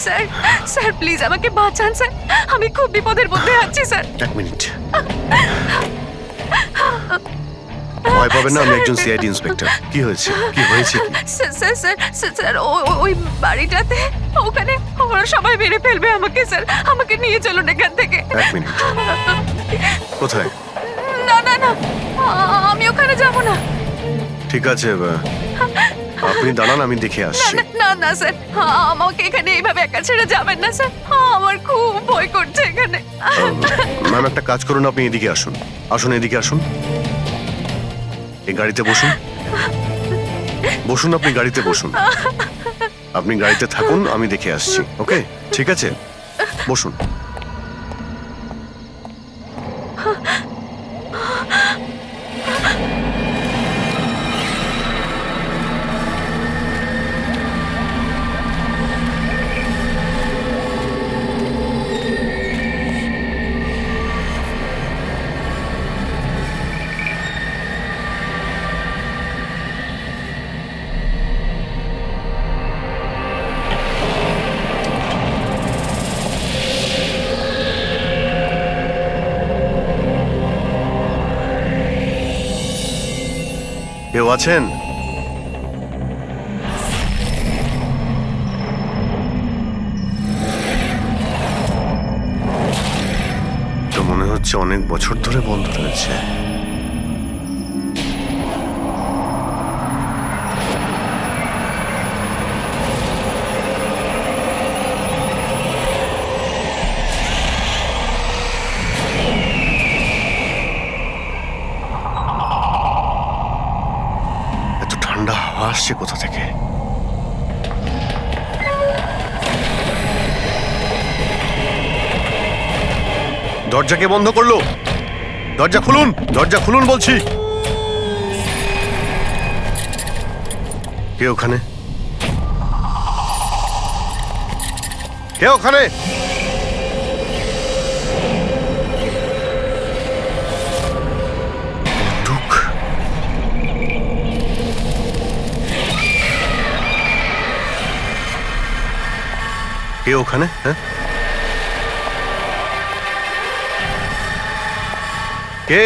Sir sir please আমাকে বাঁচান sir, আমি খুব বিপদের মধ্যে আছি স্যার। এক মিনিট, ভয় পাবেন না, আমি একজন সিআইডি ইন্সপেক্টর। কি হয়েছে, কি হয়েছে? স্যার স্যার স্যার স্যার ওই বাড়িটাতে ওখানে ওরা সবাই মেরে ফেলবে আমাকে স্যার, আমাকে নিয়ে চলুন এখান থেকে। এক মিনিট, কোথায়? না না না, আমি ওখানে যাব না। ঠিক আছে, আপনি দাঁড়ান, আমি দেখে আসছি। না না স্যার, আমাকে এখানে এইভাবে একা ছেড়ে যাবেন না স্যার, আমার খুব ভয় করছে এখানে। ম্যাম একটা কাজ করুন, আপনি এদিকে আসুন, আসুন এদিকে আসুন, এই গাড়িতে বসুন, বসুন, আপনি গাড়িতে বসুন, আপনি গাড়িতে থাকুন, আমি দেখে আসছি। ওকে, ঠিক আছে, বসুন। কেউ আছেন? তো মনে হচ্ছে অনেক বছর ধরে বন্ধ রয়েছে। ঠান্ডা হাওয়া আসছে কোথা থেকে? দরজা কে বন্ধ করলো? দরজা খুলুন, দরজা খুলুন বলছি। কে ওখানে? কে ওখানে? বন্দুক। কে ওখানে? হ্যাঁ, কে?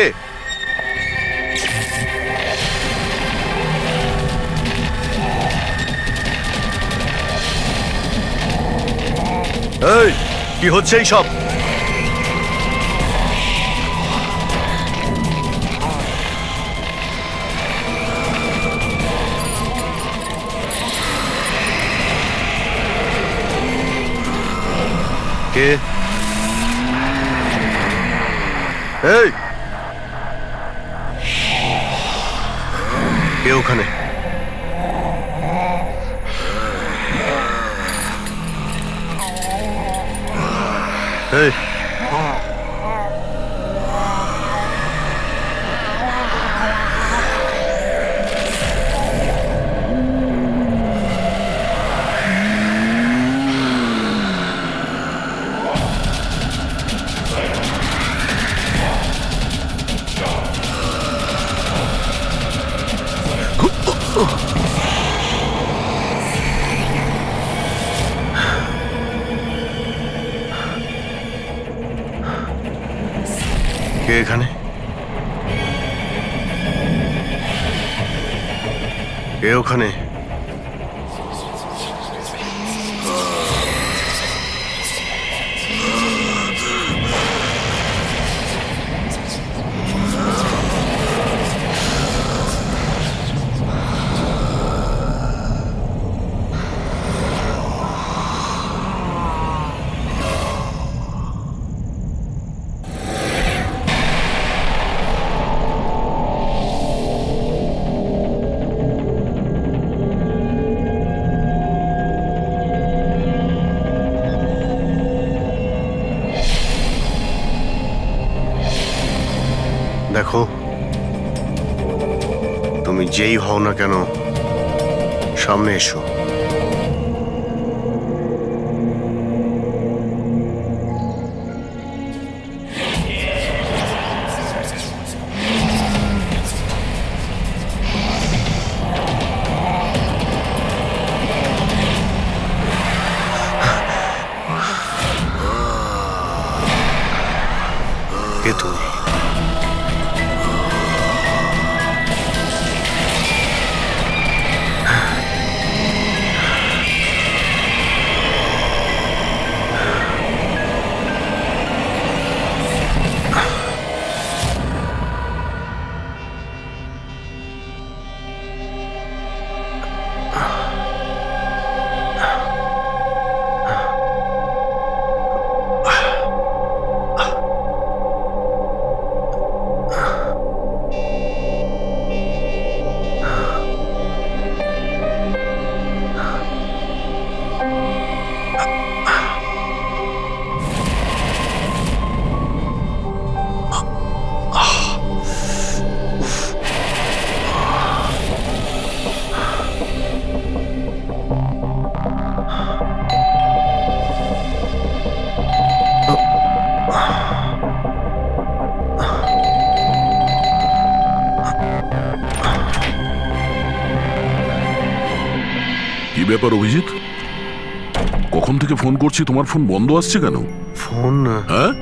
এই কি হচ্ছে এই সব? কে? এই কে ওখানে? এই কে এখানে? কে ওখানে? দেখো, তুমি যেই হও না কেন, সামনে এসো। কে তুমি? কি ব্যাপার অভিজিৎ? কখন থেকে ফোন করছি, তোমার ফোন বন্ধ আসছে কেন? ফোন হ্যাঁ,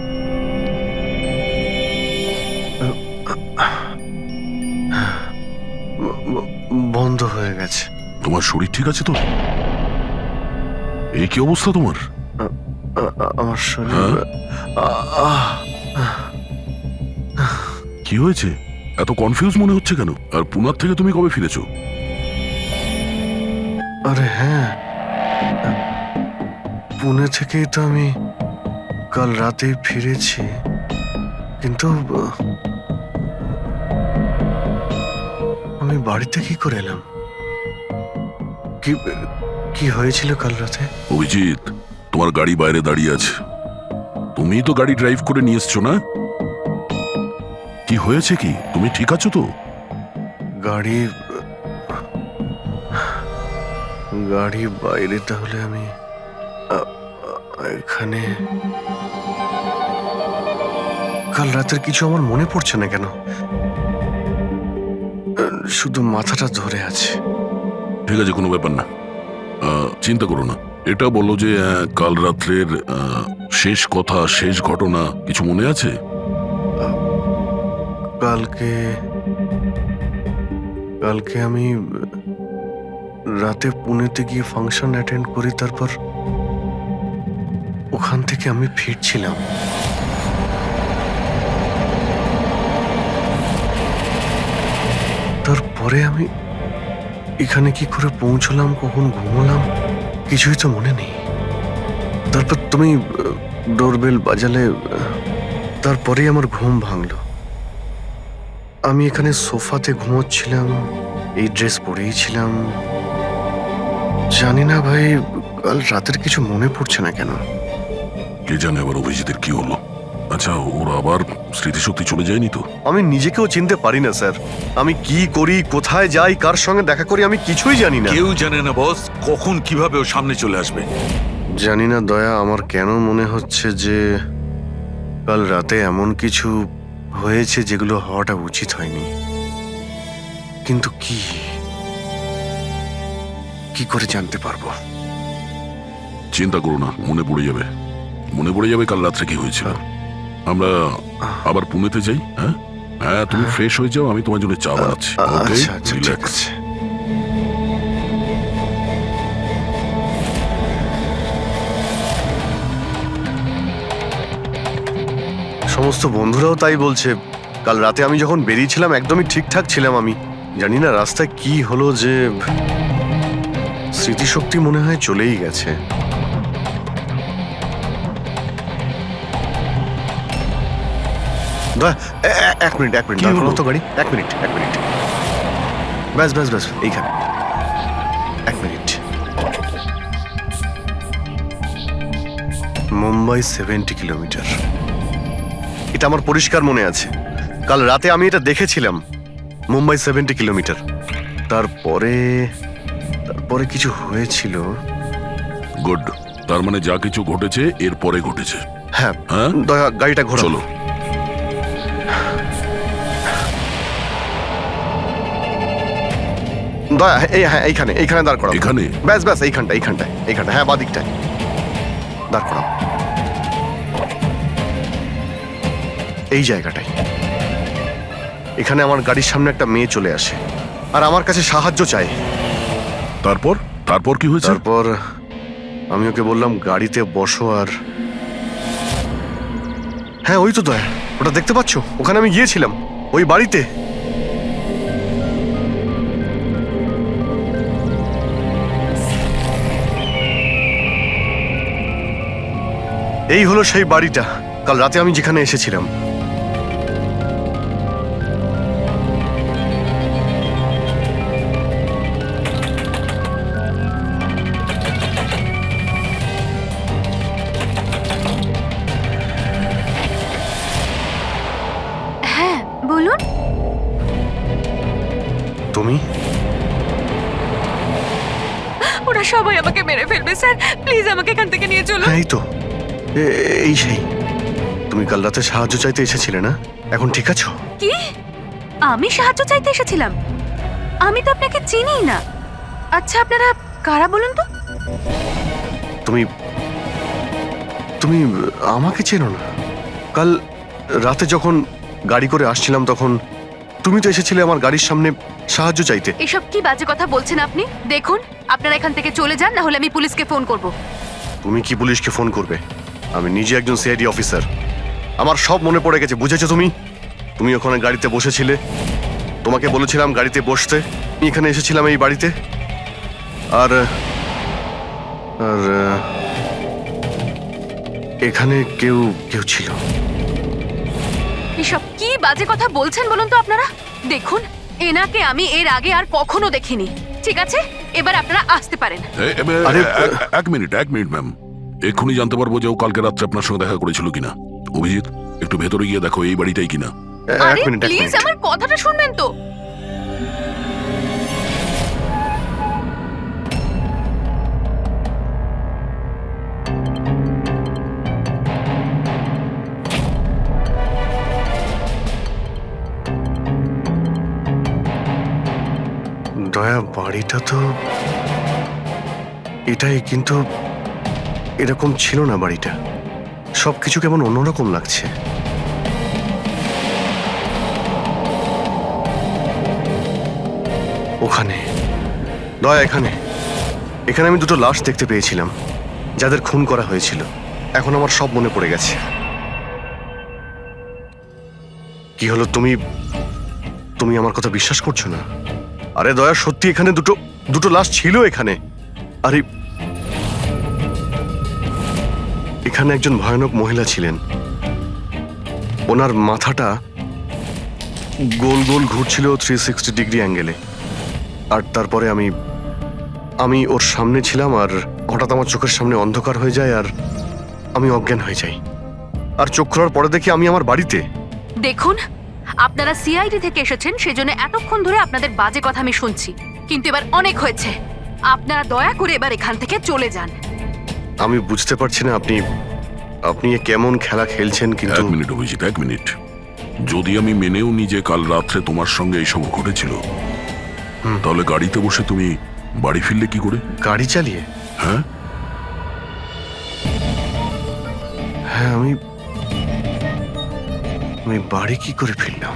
বন্ধ হয়ে গেছে। তোমার শরীর ঠিক আছে তো? এই কি অবস্থা তোমার? আমার শরীর কি হয়েছে? এত কনফিউজ মনে হচ্ছে কেন? আর পুনার থেকে তুমি কবে ফিরেছো? আরে হ্যাঁ, পুনে থেকেই তো আমি কাল রাতে ফিরেছি, কিন্তু আমি বাড়িতে কি করে এলাম? কি কি হয়েছিল কাল রাতে? অভিজিৎ, তোমার গাড়ি বাইরে দাঁড়িয়ে আছে, তুমিই তো গাড়ি ড্রাইভ করে নিয়ে এসছো না? কি হয়েছে কি? তুমি ঠিক আছো তো? গাড়ি গাড়ি বাইরে, তাহলে আমি এখানে কাল রাতের কিছু আমার মনে পড়ছে না কেন, শুধু মাথাটা ধরে আছে। ঠিক আছে, কোনো ব্যাপার না, চিন্তা করো না। এটা বলো যে কাল রাত্রের শেষ কথা, শেষ ঘটনা কিছু মনে আছে? কালকে কালকে আমি রাতে পুনেতে গিয়ে ফাংশন অ্যাটেন্ড করি, তারপর ওখান থেকে আমি ফিরছিলাম। তারপরে আমি এখানে কি করে পৌঁছলাম, কখন ঘুমোলাম, কিছুই তো মনে নেই। তারপর তুমি ডোরবেল বাজালে, তারপরেই আমার ঘুম ভাঙলো। আমি এখানে সোফাতে ঘুমোচ্ছিলাম, এই ড্রেস পরেই ছিলাম। জানি না ভাই, কাল রাতের কিছু মনে পড়ছে না কেন। কে জানে আবার অভিজিতের কি হলো। আচ্ছা, ওর আবার স্মৃতিশক্তি চলে যায়নি তো? আমি নিজেকেও চিনতে পারি না স্যার। আমি কি করি, কোথায় যাই, কার সঙ্গে দেখা করি, আমি কিছুই জানি না। কেউ জানে না বস, কখন কিভাবে ও সামনে চলে আসবে। জানি না দয়া, আমার কেন মনে হচ্ছে যে কাল রাতে এমন কিছু হয়েছে যেগুলো হওয়াটা উচিত হয়নি। কিন্তু কি কি করে জানতে পারবো? চিন্তা করো না, মনে পড়ে যাবে, মনে পড়ে যাবে কাল রাত্রে কি হয়েছিল। আমরা আবার পুনেতে যাই। হ্যাঁ হ্যাঁ, তুমি ফ্রেশ হয়ে যাও, আমি তোমার জন্য চা বানাচ্ছি। আচ্ছা আচ্ছা, ঠিক রিল্যাক্স। আছে। সমস্ত বন্ধুরাও তাই বলছে। কাল রাতে আমি যখন বেরিয়েছিলাম একদমই ঠিকঠাক ছিলাম। আমি জানি না রাস্তায় কি হলো যে স্মৃতিশক্তি মনে হয় চলেই গেছে। এক মিনিট দাঁড় করো তো গাড়ি। এক মিনিট ব্যাস এইখানে। এক মিনিট। মুম্বাই 70 কিলোমিটার, এটা আমার পরিষ্কার মনে আছে। কাল রাতে আমি এটা দেখেছিলাম, মুম্বাই 70 কিলোমিটার। তারপরে কিছু হয়েছিল। গুড, তার মানে যা কিছু ঘটেছে এরপরে ঘটেছে। হ্যাঁ হ্যাঁ, দয়া গাড়িটা ঘোরাও। চলো। দয়া এইখানে দাঁড় করাও। এখানে? ব্যাস এইখানটায়, হ্যাঁ বাদিকটায় দাঁড় করাও। এই জায়গাটাই। এখানে আমার গাড়ির সামনে একটা মেয়ে চলে আসে আর আমার কাছে সাহায্য চায়। তারপর তারপর কি হয়েছে? তারপর আমি ওকে বললাম গাড়িতে বসো, আর হ্যাঁ ওই তো দয়া, ওটা দেখতে পাচ্ছ? ওখানে আমি গিয়েছিলাম, ওই বাড়িতে। এই হলো সেই বাড়িটা কাল রাতে আমি যেখানে এসেছিলাম। হ্যাঁ বলুন। তুমি? ওরা সবাই আমাকে মেরে ফেলবে স্যার, প্লিজ আমাকে এখান থেকে নিয়ে চলুন। হ্যাঁ এই তো, এই সেই। তুমি কাল রাতে সাহায্য চাইতে এসেছিলে না? এখন ঠিক আছো? কি? আমি সাহায্য চাইতে এসেছিলাম? আমি তো আপনাকে চিনিই না। আচ্ছা আপনারা কারা বলুন তো? তুমি তুমি আমাকে চেনো না? কাল রাতে যখন গাড়ি করে আসছিলাম তখন তুমি তো এসেছিলে আমার গাড়ির সামনে সাহায্য চাইতে। এসব কি বাজে কথা বলছেন আপনি? দেখুন আপনারা এখান থেকে চলে যান, না হলে আমি পুলিশকে ফোন করব। তুমি কি পুলিশকে ফোন করবে? আমি নিজে একজন সিআইডি অফিসার, আমার সব মনে পড়ে গেছে। বুঝেছো তুমি? তুমি ওখানে গাড়িতে বসেছিলে, তোমাকে বলেছিলাম গাড়িতে বসতে। আমি এখানে এসেছিলাম এই বাড়িতে, আর আর এখানে কেউ কেউ ছিল। এসব কি বাজে কথা বলছেন বলুন তো আপনারা? দেখুন এনাকে আমি এর আগে আর কখনো দেখিনি। ঠিক আছে, এবার আপনারা আসতে পারেন। এক মিনিট ম্যাম, এক্ষুনি জানতে পারবো যে ও কালকে রাত্রে আপনার সঙ্গে দেখা করেছিল কিনা। অভিজিৎ, একটু ভেতরে গিয়ে দেখো এই বাড়িটাই কিনা। আরে এক মিনিট প্লিজ আমার কথাটা শুনবেন তো। দয়া, বাড়িটা তো এটাই, কিন্তু এরকম ছিল না বাড়িটা। সবকিছু কেমন অন্যরকম লাগছে। ওখানে দয়া, এখানে এখানে আমি দুটো লাশ দেখতে পেয়েছিলাম, যাদের খুন করা হয়েছিল। এখন আমার সব মনে পড়ে গেছে। কি হলো, তুমি তুমি আমার কথা বিশ্বাস করছো না? আরে দয়া, সত্যি এখানে দুটো লাশ ছিল এখানে। আরে এখানে একজন ভয়ানক মহিলা ছিলেন, ওনার মাথাটা গোল গোল ঘুরছিল 360 ডিগ্রি অ্যাঙ্গেলে। আর তারপরে আমি ওর সামনে ছিলাম, আর হঠাৎ আমার চোখের সামনে অন্ধকার হয়ে যায়, আর আমি অজ্ঞান হয়ে যাই। আর চোখ খোলার পরে দেখি আমি আমার বাড়িতে। দেখুন আপনারা সিআইডি থেকে এসেছেন, সেজন্য এতক্ষণ ধরে আপনাদের বাজে কথা আমি শুনছি, কিন্তু এবার অনেক হয়েছে। আপনারা দয়া করে এবার এখান থেকে চলে যান। আমি বুঝতে পারছি না আপনি এ কেমন খেলা খেলছেন, কিন্তু এক মিনিট অভিজিৎ, এক মিনিট। যদি আমি মেনেও নি যে কাল রাত্রে তোমার সঙ্গে এইসব ঘটেছিল, তাহলে গাড়িতে বসে তুমি বাড়ি ফিরলে কি করে? গাড়ি চালিয়ে? হ্যাঁ হ্যাঁ, আমি বাড়ি কি করে ফিরলাম?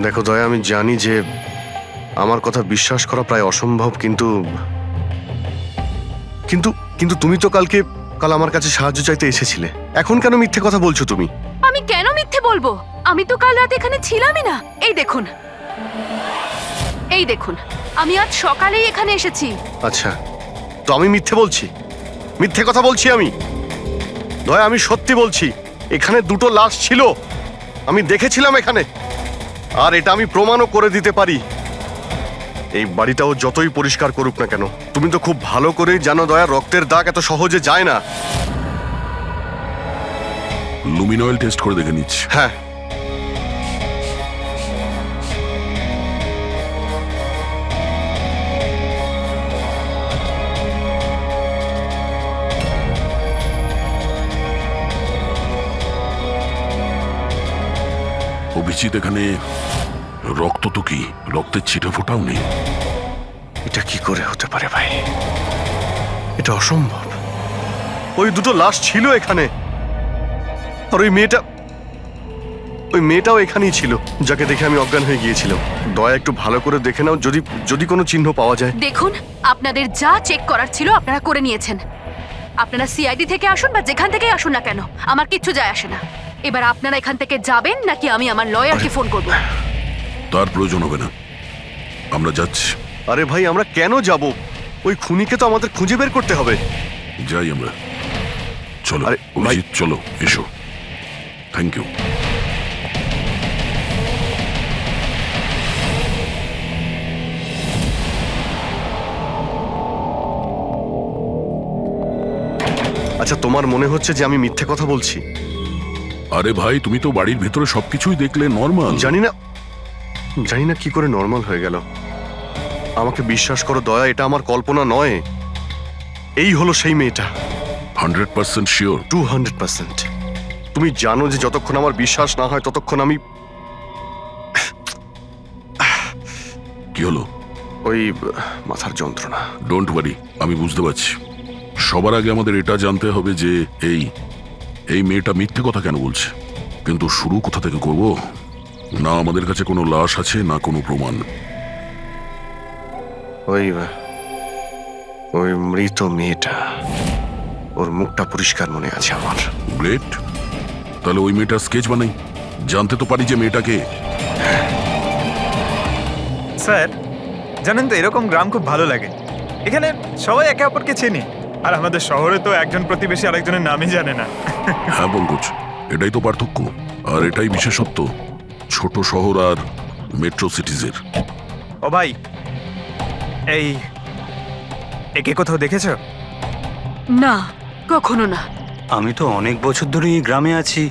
দেখো দয়া, আমি জানি যে আমার কথা বিশ্বাস করা প্রায় অসম্ভব, কিন্তু কিন্তু কিন্তু তুমি তো কাল আমার কাছে সাহায্য চাইতে এসেছিলে। এখন কেন মিথ্যে কথা বলছো তুমি? আমি কেন মিথ্যে বলবো? আমি তো কাল রাতে এখানে ছিলামই না। এই দেখুন, এই দেখুন, আমি আজ সকালেই এখানে এসেছি। আচ্ছা, তো আমি মিথ্যে বলছি? মিথ্যে কথা বলছি আমি? দয়া, আমি সত্যি বলছি, এখানে দুটো লাশ ছিল, আমি দেখেছিলাম এখানে, আর এটা আমি প্রমাণও করে দিতে পারি। এই বাড়িটাও যতই পরিষ্কার করুক না কেন, তুমি তো খুব ভালো করেই জানো দয়া, রক্তের দাগ এত সহজে যায় না। লুমিনয়েল টেস্ট করে দেখে নিচ্ছি। হ্যাঁ, অভিজিৎ, এখানে রক্ত তো কি, রক্তের ছিটে ফোটাও নেই। এটা কি করে হতে পারে ভাই? এটা অসম্ভব। ওই দুটো লাশ ছিল এখানে। আর ওই মেয়েটাও এখানেই ছিল, যাকে দেখে আমি অজ্ঞান হয়ে গিয়েছিলাম। দয়া একটু ভালো করে দেখে নাও, যদি কোনো চিহ্ন পাওয়া যায়। দেখুন, আপনাদের যা চেক করার ছিল আপনারা করে নিয়েছেন। আপনারা সিআইডি থেকে আসুন বা যেখান থেকেই আসুন না কেন, আমার কিচ্ছু যায় আসে না। এবার আপনারা এখান থেকে যাবেন নাকি আমি আমার লয়ারকে ফোন করব? তার প্রয়োজন হবে না, আমরা যাচ্ছি। আরে ভাই, আমরা কেন যাব? ওই খুনিকে তো আমাদের খুঁজে বের করতে হবে। যাই আমরা, চলো। আরে, ভাই- অভিজিৎ, চলো, এসো। Thank you. আচ্ছা, তোমার মনে হচ্ছে যে আমি মিথ্যে কথা বলছি? আরে ভাই, তুমি তো বাড়ির ভেতরে সবকিছুই দেখলে, নর্মাল। জানি না কি করে নর্মাল হয়ে গেল। আমাকে বিশ্বাস করো দয়া, এটা আমার কল্পনা নয়। এই হলো সেই মেয়েটা। 100% শিওর? 200%। তুমি জানো যে যতক্ষণ আমার বিশ্বাস না হয় ততক্ষণ আমি কি হলো? ওই মাথার যন্ত্রণা। ডোন্ট ওয়ারি, আমি বুঝতে পারছি। সবার আগে আমাদের এটা জানতে হবে যে এই মেয়েটা মিথ্যে কথা কেন বলছে। কিন্তু শুরু কোথা থেকে করব? না আমাদের কাছে কোনো লাশ আছে, না কোনো প্রমাণ। ওই মৃত মেয়েটা, ওর মুখটা পরিষ্কার মনে আছে আমার। গ্রেট, তাহলে ওই মেয়েটার স্কেচ বানাই, জানতে তো পারি যে মেয়েটাকে। স্যার, জানেন তো এরকম গ্রাম খুব ভালো লাগে। এখানে সবাই একে অপরকে চেনে, আর আমাদের শহরে তো একজন প্রতিবেশী আরেকজনের নামই জানে না। হ্যাঁ পঙ্কজ, এটাই তো পার্থক্য, আর এটাই বিশেষত্ব ছোট শহর আর মেট্রো সিটিজের। ও ভাই, একে কোথাও দেখেছো? না, কখনো না। আমি তো অনেক বছর ধরে এই গ্রামে আছি,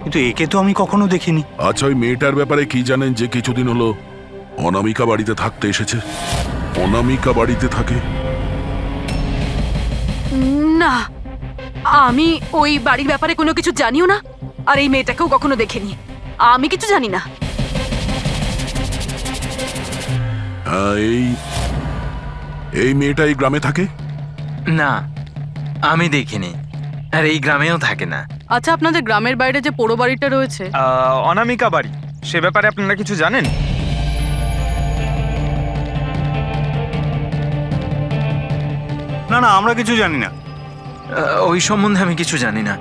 কিন্তু একে তো আমি কখনো দেখিনি। আচ্ছা, ওই মেয়েটার ব্যাপারে কি জানেন যে কিছুদিন হলো অনামিকা বাড়িতে থাকতে এসেছে? অনামিকা বাড়িতে থাকে? না, আমি ওই বাড়ির ব্যাপারে কোনো কিছু জানিও না, আর এই মেয়েটাকেও কখনো দেখিনি। আমি কিছু জানি না। হ্যাঁ, এই মেয়েটা এই গ্রামে থাকে? না, আমি দেখিনি, আর এই গ্রামেও থাকে না। আচ্ছা, আপনাদের গ্রামের বাইরে যে পোড়ো বাড়িটা রয়েছে, অনামিকা বাড়ি, সে ব্যাপারে আপনারা কিছু জানেন? না না, আমরা কিছু জানি না। ওই সম্বন্ধে আমি কিছু জানি না।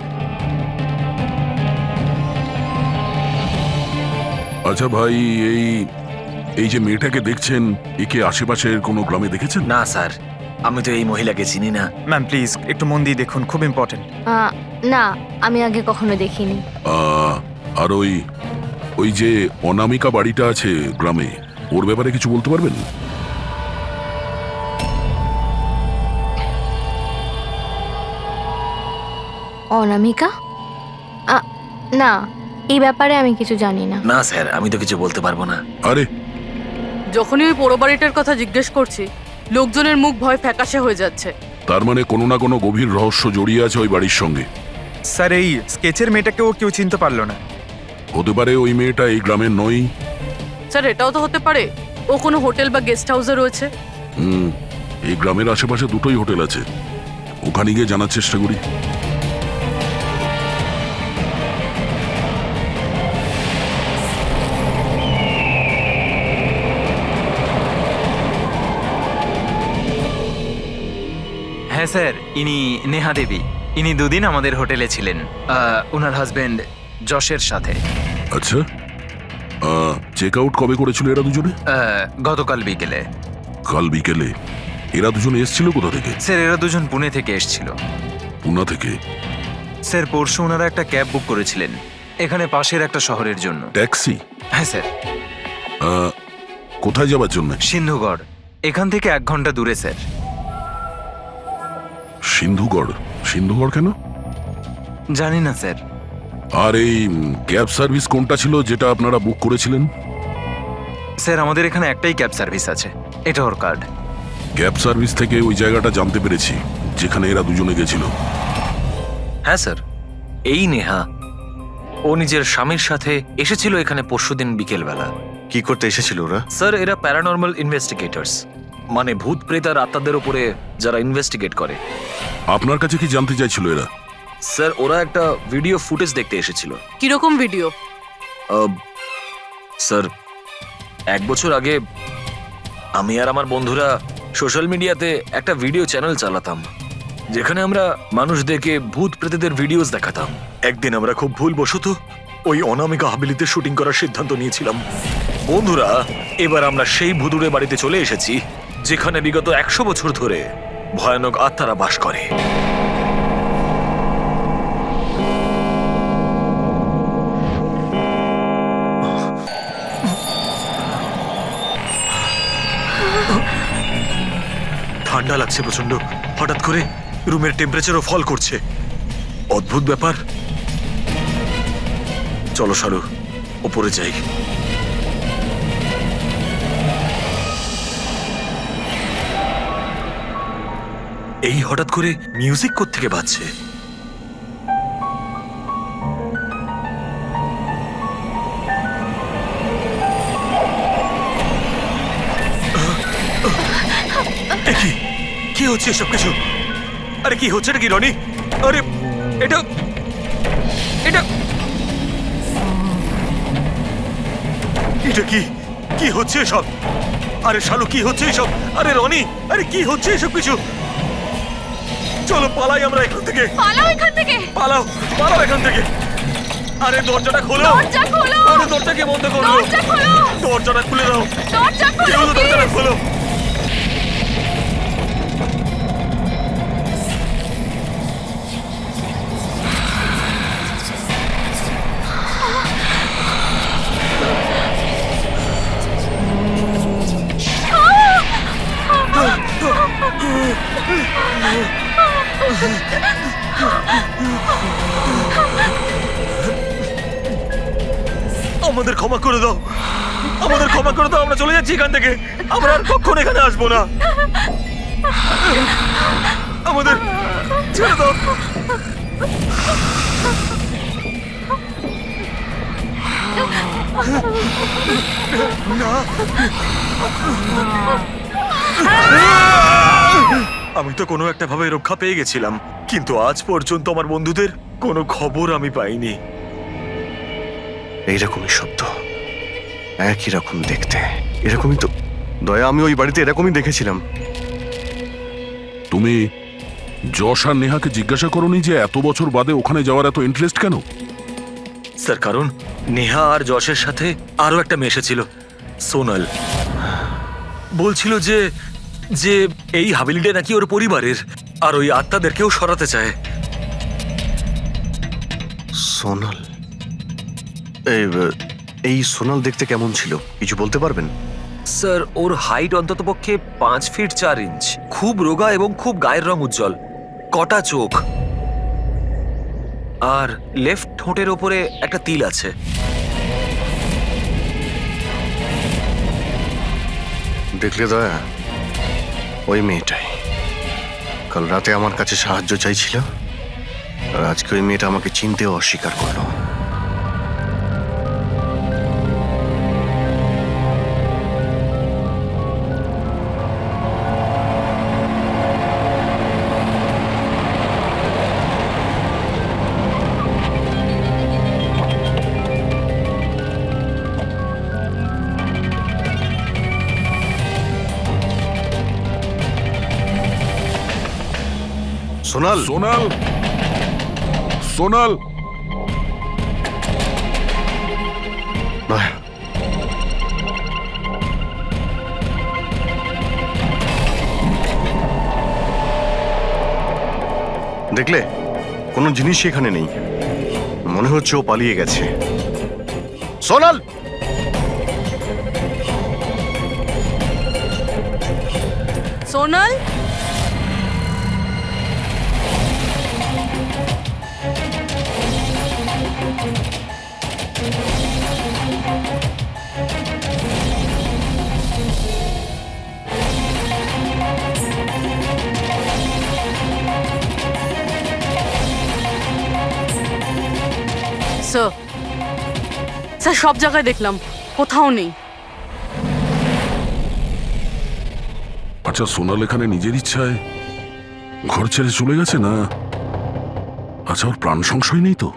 আচ্ছা ভাই, এই যে মেয়েটাকে দেখছেন, একে আশেপাশের কোনো গ্রামে দেখেছেন? না স্যার, আমি তো এই মহিলাকে চিনি না। ম্যাম প্লিজ একটু মন দিয়ে দেখুন, খুব ইম্পর্টেন্ট। না, আমি আগে কখনো দেখিনি। আর ওই যে অনামিকা বাড়িটা আছে গ্রামে, ওর ব্যাপারে কিছু বলতে পারবেন? অনামিকা? না, এই ব্যাপারে আমি কিছু জানি না। না স্যার, আমি তো কিছু বলতে পারবো না। আরে, যখনই ওই পোড়ো বাড়িটার কথা জিজ্ঞেস করছি, লোকজনের মুখ ভয় ফ্যাকাশে হয়ে যাচ্ছে। তার মানে কোনো না কোনো গভীর রহস্য জড়িয়ে আছে ওই বাড়ির সঙ্গে। স্যার, এই স্কেচের মেয়েটাকেও কেউ চিনতে পারলো না। হতে পারে ওই মেয়েটা এই গ্রামের নয়। স্যার, এটাও তো হতে পারে ও কোনো হোটেল বা গেস্ট হাউসে রয়েছে। এই গ্রামের আশেপাশে দুটোই হোটেল আছে, ওখানে গিয়ে জানার চেষ্টা করি। হ্যাঁ স্যার, ইনি নেহা দেবী। ইনি দুদিন আমাদের হোটেলে ছিলেন, ওনার হাজবেন্ড যশের সাথে। আচ্ছা, চেক আউট কবে করেছিল এরা দুজনে? গতকাল বিকেলে। কাল বিকেলে? এরা দুজনে এসেছিল কোথা থেকে? স্যার, এরা দুজন পুনে থেকে এসেছিল। পুনা থেকে? স্যার, পরশু ওনারা একটা ক্যাব বুক করেছিলেন এখানে পাশের একটা শহরের জন্য। ট্যাক্সি? হ্যাঁ স্যার। কোথায় যাবার জন্য? সিন্ধুগড়, এখান থেকে 1 ঘন্টা দূরে স্যার। সিন্ধুগড়? সিন্ধুগড় কেন? জানি না স্যার। আর এই ক্যাব সার্ভিস কোনটা ছিল যেটা আপনারা বুক করেছিলেন? স্যার, আমাদের এখানে একটাই ক্যাব সার্ভিস আছে, এটা ওর কার্ড। ক্যাব সার্ভিস থেকে ওই জায়গাটা জানতে পেরেছি যেখানে এরা দুজনে গেছিল। হ্যাঁ স্যার, এই নেহা ও নিজের স্বামীর সাথে এসেছিল এখানে পরশুদিন বিকেলবেলা। কি করতে এসেছিল ওরা? স্যার, এরা প্যারানর্মাল ইনভেস্টিগেটর্স, মানে ভূত প্রেত আর আত্মাদের উপরে যারা ইনভেস্টিগেট করে। আপনার কাছে কি জানতে চাইছিল এরা? স্যার ওরা একটা ভিডিও ফুটেজ দেখতে এসেছিল। কিরকম ভিডিও? স্যার 1 বছর আগে আমি আর আমার বন্ধুরা সোশ্যাল মিডিয়াতে একটা ভিডিও চ্যানেল চালাতাম, যেখানে আমরা মানুষদেরকে ভূত প্রেতদের ভিডিওস দেখাতাম। একদিন আমরা খুব ভুলবশত ওই অনামিকা হাভেলিতে শুটিং করার সিদ্ধান্ত নিয়েছিলাম। বন্ধুরা, এবার আমরা সেই ভুতুড়ে বাড়িতে চলে এসেছি, যেখানে বিগত 100 বছর ধরে ভয়ানক আত্মারা বাস করে। ঠান্ডা লাগছে প্রচন্ড, হঠাৎ করে রুমের টেম্পারেচারও ফল করছে। অদ্ভুত ব্যাপার। চলো শালু, ওপরে যাই। এই হঠাৎ করে মিউজিক কোত্থেকে বাজছে? কি হচ্ছে এসব কিছু? আরে কি হচ্ছে নাকি রনি? আরে এটা এটা এটা কি কি হচ্ছে এসব? আরে শালু, কি হচ্ছে এসব? আরে রনি, আরে কি হচ্ছে এসব কিছু? চলো পালাই আমরা এখান থেকে। পালাও এখান থেকে। পালাও, পালাও এখান থেকে। আরে দরজাটা খোলো। দরজা খোলো। আরে দরজাকে বন্ধ করো। দরজা খোলো। দরজাটা খুলে দাও। দরজা খোলো। কেউ দরজাটা খোলো। আমাদের ক্ষমা করে দাও, আমাদের ক্ষমা করে দাও। আমরা চলে যাচ্ছি এখান থেকে। আমরা আর কখনো এখানে আসবো না। আমাদের ছেড়ে দাও। না, আমি তো কোনো একটা ভাবে রক্ষা পেয়ে গেছিলাম, কিন্তু আজ পর্যন্ত আমার বন্ধুদের কোনো খবর আমি পাইনি। এইরকমই শব্দ, একই রকম দেখতে, এরকমই তো। দয়া, আমি ওই বাড়িতে এরকমই দেখেছিলাম। তুমি যশ আর নেহাকে জিজ্ঞাসা করোনি যে এত বছর বাদে ওখানে যাওয়ার এত ইন্টারেস্ট কেন? স্যার, কারণ নেহা আর যশের সাথে আরো একটা মেয়ে এসেছিল, সোনাল। বলছিল যে যে এই হাভেলিটা নাকি ওর পরিবারের, আর ওই আত্মাদেরকেও সরাতে চায়। সোনাল? এই সোনাল দেখতে কেমন ছিল, কিছু বলতে পারবেন? স্যার, ওর হাইট অন্ততপক্ষে 5 ফিট 4 ইঞ্চ, খুব রোগা এবং খুব গায়ের রং উজ্জ্বল, কটা চোখ, আর লেফট ঠোঁটের ওপরে একটা তিল আছে। দেখলে দয়া, ওই মেয়েটাই কাল রাতে আমার কাছে সাহায্য চাইছিল, আর আজকে ওই মেয়েটা আমাকে চিনতেও অস্বীকার করলো। সোনাল, সোনাল, সোনাল। দয়া, দেখলে কোনো জিনিসই এখানে নেই, মনে হচ্ছে ও পালিয়ে গেছে। সোনাল! সোনাল, স্যার সব জায়গায় দেখলাম, কোথাও নেই। আচ্ছা, সোনাল এখানে নিজের ইচ্ছায় ঘর ছেড়ে চলে গেছে না? আচ্ছা, ওর প্রাণ সংশয় নেই তো?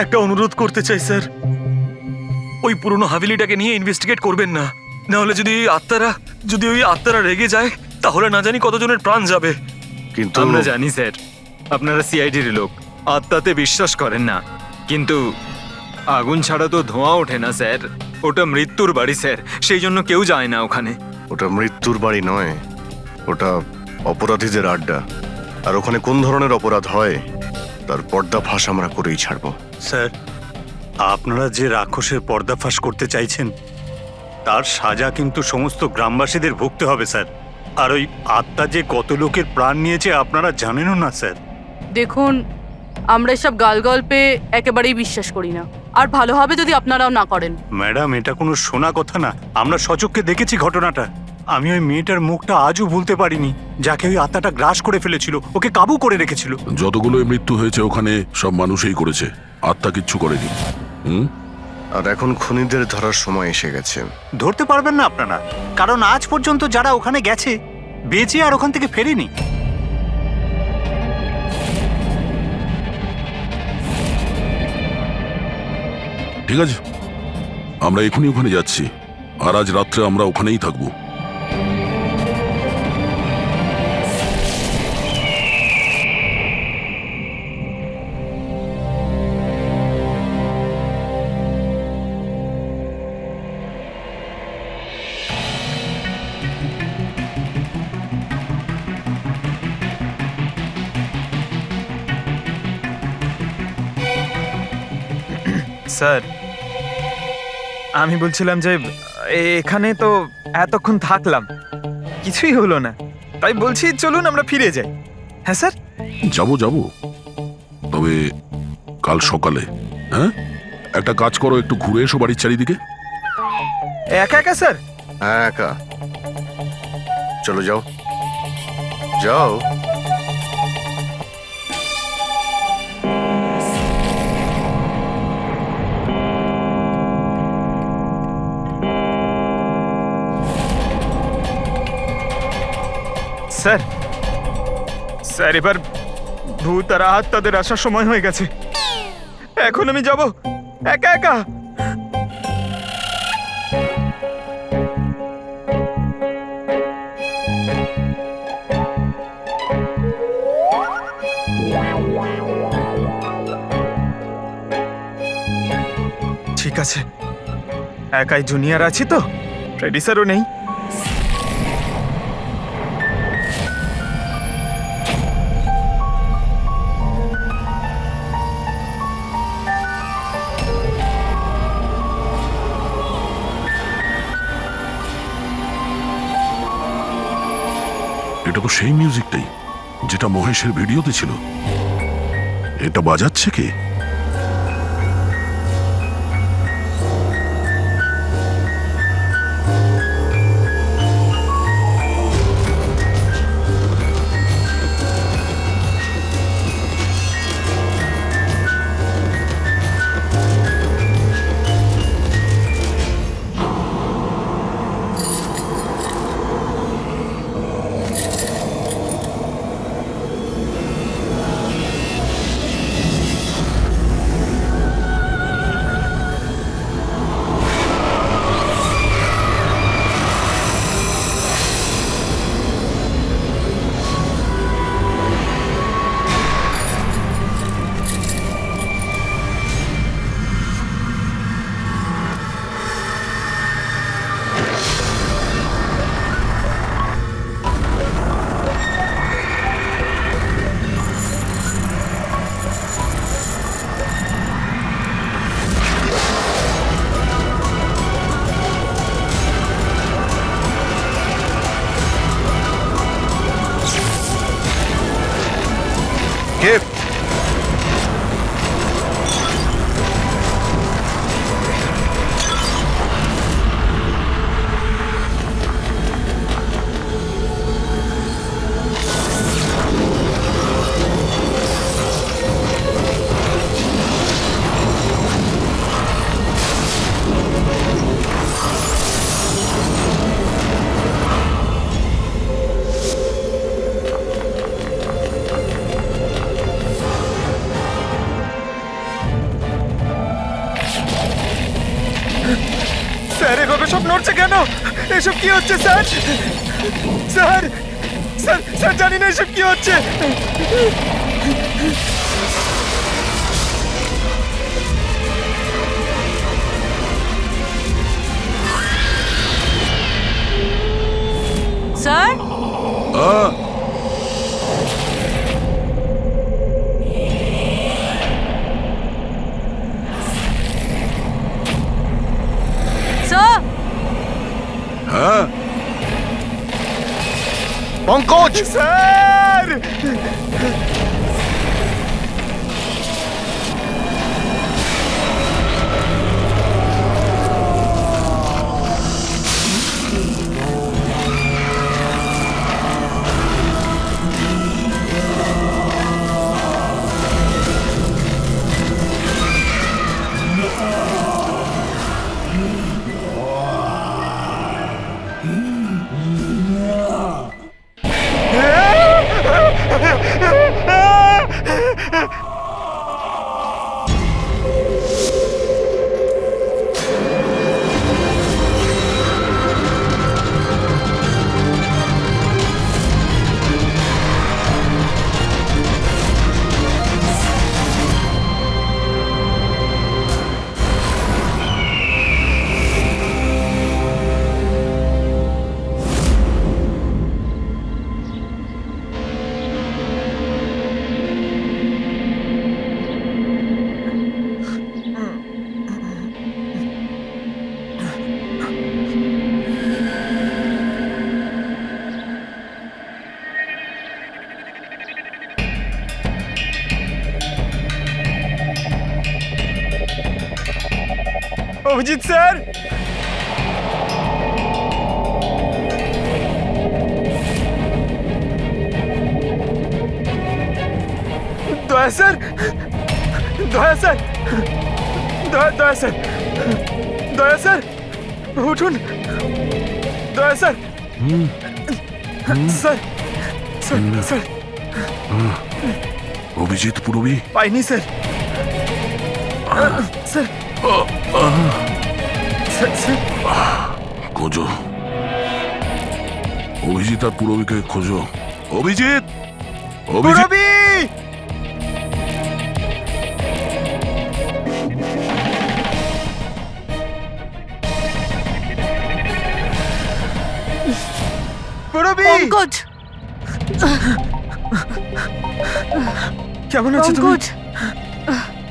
একটা অনুরোধ করতে চাই স্যার, ওই পুরনো হাভেলিটাকে নিয়ে ইনভেস্টিগেট করবেন না। না হলে যদি ওই আত্মারা রেগে যায়, তাহলে না জানি কতজনের প্রাণ যাবে। কিন্তু আমরা জানি স্যার, আপনারা সিআইডির লোক, আত্মাতে বিশ্বাস করেন না, কিন্তু আগুন ছাড়া তো ধোঁয়া ওঠে না স্যার। ওটা মৃত্যুর বাড়ি স্যার, সেই জন্য কেউ যায় না ওখানে। ওটা মৃত্যুর বাড়ি নয়, ওটা অপরাধীদের আড্ডা। আর ওখানে কোন ধরনের অপরাধ হয় তার পর্দাফাঁস আমরা করেই ছাড়বো। স্যার, আপনারা যে রাক্ষসের পর্দাফাঁস করতে চাইছেন তার সাজা কিন্তু সমস্ত গ্রামবাসীদের ভুগতে হবে স্যার। আর ওই আত্মা যে কত লোকের প্রাণ নিয়েছে আপনারা জানেনও না স্যার। দেখুন, আমরা এসব গালগল্পে একেবারেই বিশ্বাস করি না, আর ভালো হবে যদি আপনারাও না করেন। ম্যাডাম, এটা কোনো শোনা কথা না, আমরা সচক্ষে দেখেছি ঘটনাটা। আমি ওই মেয়েটার মুখটা আজও ভুলতে পারিনি, যাকে ওই আত্মাটা গ্রাস করে ফেলেছিল, ওকে কাবু করে রেখেছিল। যতগুলো মৃত্যু হয়েছে ওখানে সব মানুষই করেছে, আত্মা কিচ্ছু করেনি। আর এখন খুনিদের ধরার সময় এসে গেছে। ধরতে পারবেন না আপনারা, কারণ আজ পর্যন্ত যারা ওখানে গেছে বেঁচে আর ওখান থেকে ফেরেনি। ঠিক আছে, আমরা এখনই ওখানে যাচ্ছি, আর আজ রাত্রে আমরা ওখানেই থাকবো। স্যার, আমি বলছিলাম যে এখানে তো এতক্ষণ থাকলাম, কিছুই হলো না, তাই বলছি চলুন আমরা ফিরে যাই। হ্যাঁ স্যার। যাবো, তবে কাল সকালে। হ্যাঁ, একটা কাজ করো, একটু ঘুরে এসো বাড়ির চারিদিকে। একা একা স্যার? হ্যাঁ, একা। চলো, যাও যাও। স্যার, স্যার এবার ভূত আর আত্মাদের আসার সময় হয়ে গেছে। এখন আমি যাব একা একা? ঠিক আছে, একাই জুনিয়র আছি তো, ফ্রেডি স্যারও নেই। এটা তো সেই মিউজিকটাই যেটা মহেশের ভিডিওতে ছিল। এটা বাজাচ্ছে কে? কে? কেন? এসব কি হচ্ছে স্যার? স্যার স্যার স্যার জানি না এসব কি হচ্ছে। স্যার স্যার হ্যাঁ পঙ্কজ! স্যার অভিজিৎ স্যার, দয়া স্যার, দয়া স্যার, দয়া স্যার, দয়া স্যার, উঠুন, দয়া sir, sir sir sir Abhijit Purabi পাইনি স্যার, স্যার স্যার স্যার খোঁজো, অভিজিৎ আর পুরবীকে খোঁজো। অভিজিৎ, অভিজিৎ, পুরবী! পুরবী! পঙ্কজ কেমন আছো তুমি? পঙ্কজ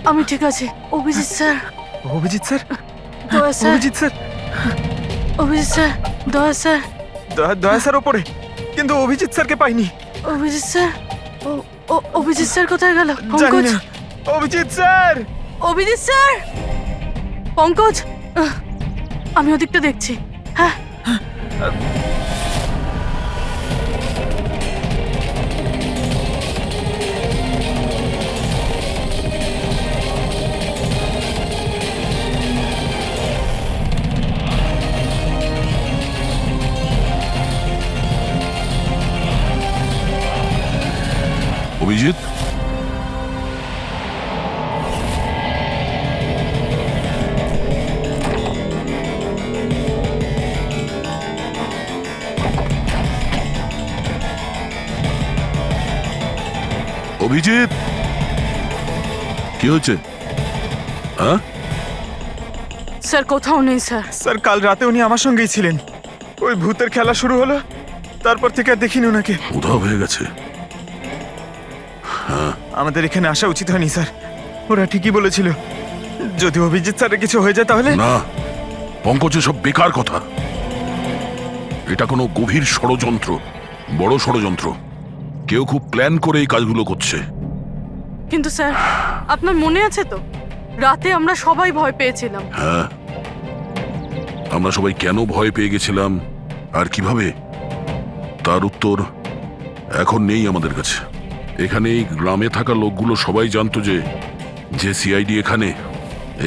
আমি ঠিক আছি। অভিজিৎ স্যার, অভিজিৎ স্যার, দয়া sir, Abhijit sir, Abhijit sir, দয়া স্যার, দয়া স্যার ওপরে, কিন্তু অভিজিৎ স্যারকে পাইনি। অভিজিৎ স্যার, অভিজিৎ স্যার কোথায় গেল? জানি পঙ্কজ, না। অভিজিৎ স্যার! অভিজিৎ স্যার, পঙ্কজ আমি ওদিকটা দেখছি। হ্যাঁ অভিজিৎ, অভিজিৎ, কি হচ্ছে? হ্যাঁ, স্যার কোথাও নেই স্যার। স্যার কাল রাতে উনি আমার সঙ্গেই ছিলেন। ওই ভূতের খেলা শুরু হলো, তারপর থেকে আর দেখিনি ওনাকে। উধাও হয়ে গেছে। আমাদের এখানে আসা উচিত হয়নি স্যার, ওরা ঠিকই বলেছিল যদি অভিজিৎ স্যারের কিছু হয়ে যায় তাহলে। না পঙ্কজ, সব বেকার কথা। এটা কোনো গভীর ষড়যন্ত্র, বড় ষড়যন্ত্র। কেউ খুব প্ল্যান করে এই কাজগুলো করছে। কিন্তু স্যার আপনার মনে আছে তো রাতে আমরা সবাই ভয় পেয়েছিলাম। হ্যাঁ, আমরা সবাই কেন ভয় পেয়ে গেছিলাম আর কিভাবে, তার উত্তর এখন নেই আমাদের কাছে। এখানে এই গ্রামে থাকা লোকগুলো সবাই জানতো যে সিআইডি এখানে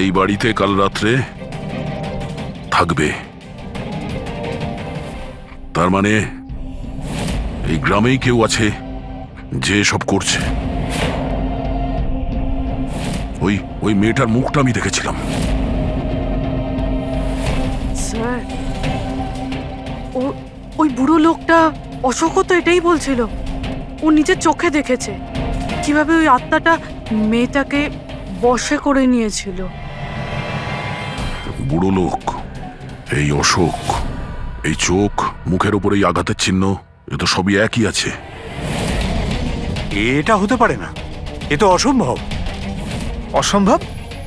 এই বাড়িতে কাল রাত্রে থাকবে। তার মানে এই গ্রামেই কেউ আছে যে সব করছে। ওই মেয়েটার মুখটা আমি দেখেছিলাম। স্যার ও ওই বুড়ো লোকটা অশোকও তো এটাই বলছিল। ও নিজের চোখে দেখেছে কিভাবে ওই আত্মাটা মেয়েটাকে বশে করে নিয়েছিল। বুড়ো লোক, এই অশোক, এই চোখ, মুখের উপর এই আঘাতের চিহ্ন, এ তো সবই একই আছে। এটা হতে পারে না, এ তো অসম্ভব। অসম্ভব?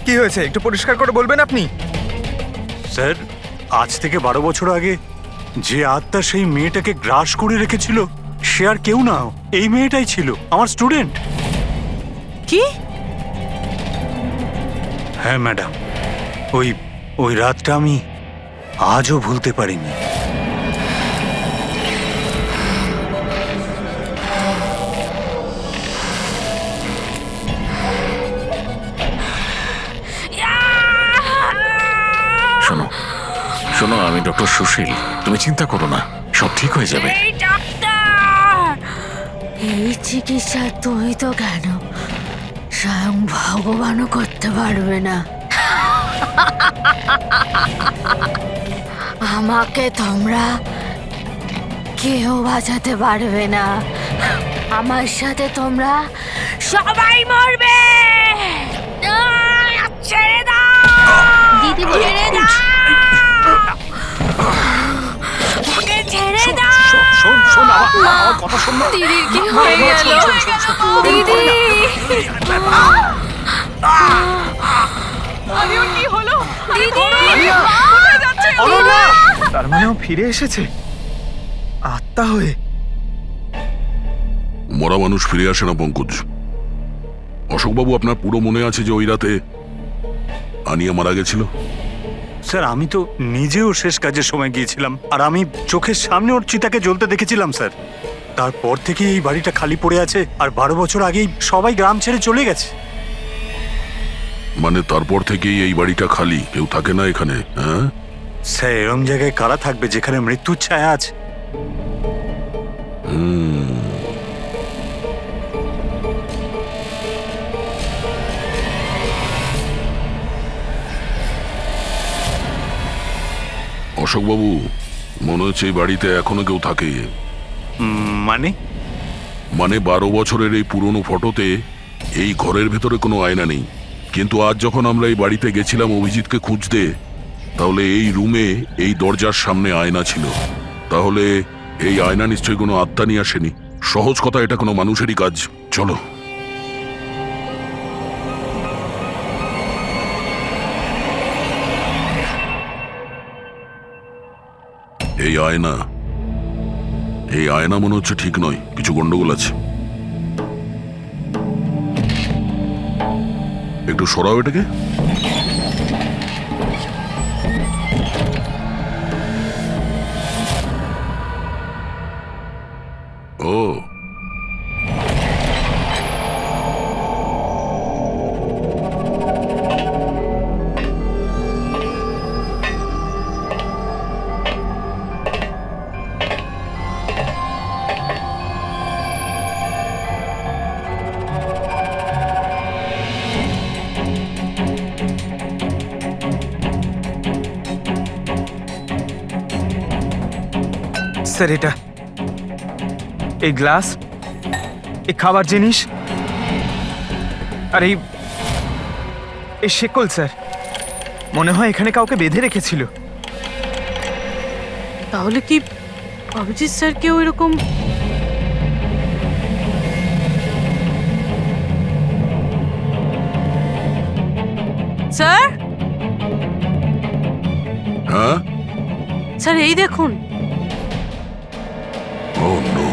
কি হয়েছে একটু পরিষ্কার করে বলবেন আপনি? স্যার, আজ থেকে 12 বছর আগে যে আত্মা সেই মেয়েটাকে গ্রাস করে রেখেছিল সে আর কেউ না, এই মেয়েটাই ছিল, আমার স্টুডেন্ট। কি? হ্যাঁ ম্যাডাম, ওই রাতটা আমি আজও ভুলতে পারিনি। শোনো শোনো, আমি ডক্টর সুশীল, তুমি চিন্তা করো না, সব ঠিক হয়ে যাবে। এই চিকিৎসা তুমি তো কেন, স্বয়ং ভগবানও করতে পারবে না। আমাকে তোমরা কেউ বাঁচাতে পারবে না। আমার সাথে তোমরা সবাই মরবে। ছেড়ে দাও দিদি, ছেড়ে দাও, ওকে ছেড়ে দাও। শোন শোন, আমার কথা শোন না। দিদির কি হয়ে গেল? দিদি, আলিয়ার কি হলো? দিদি, কোথায় যাচ্ছে? অনন্যা! তার মানে ও ফিরে এসেছে আত্মা হয়ে। মরা মানুষ ফিরে আসে না পঙ্কজ। অশোকবাবু, আপনার পুরো মনে আছে যে ওই রাতে আনিয়া মারা গেছিল? স্যার, আমি তো নিজেও শেষ কাজের সময় গিয়েছিলাম, আর আমি চোখের সামনে ওর চিতাকে জ্বলতে দেখেছিলাম স্যার। তারপর থেকে এই বাড়িটা খালি পড়ে আছে, আর 12 বছর আগেই সবাই গ্রাম ছেড়ে চলে গেছে। মানে তারপর থেকেই এই বাড়িটা খালি, কেউ থাকে না এখানে? হ্যাঁ স্যার, এরম জায়গায় কারা থাকবে যেখানে মৃত্যুর ছায়া আছে? অশোকবাবু, মনে হচ্ছে এই বাড়িতে এখনো কেউ থাকে। মানে? মানে 12 বছরের এই পুরনো ফটোতে এই ঘরের ভেতরে কোনো আয়না নেই, কিন্তু আজ যখন আমরা এই বাড়িতে গেছিলাম অভিজিৎকে খুঁজতে, তাহলে এই রুমে এই দরজার সামনে আয়না ছিল। তাহলে এই আয়না নিশ্চয়ই কোনো আত্মা নিয়ে আসেনি। সহজ কথা, এটা কোনো মানুষেরই কাজ। চলো। এই আয়না, এই আয়না মনে হচ্ছে ঠিক নয়, কিছু গন্ডগোল আছে। একটু সরাও এটাকে। ও, স্যার, এটা এই গ্লাস, এই খাবার জিনিস, আর এই শেকল স্যার, মনে হয় এখানে কাউকে বেঁধে রেখেছিল। তাহলে কি অভিজিৎ স্যার কেউ এরকম? স্যার, হ্যাঁ? স্যার এই দেখুন। ও নো,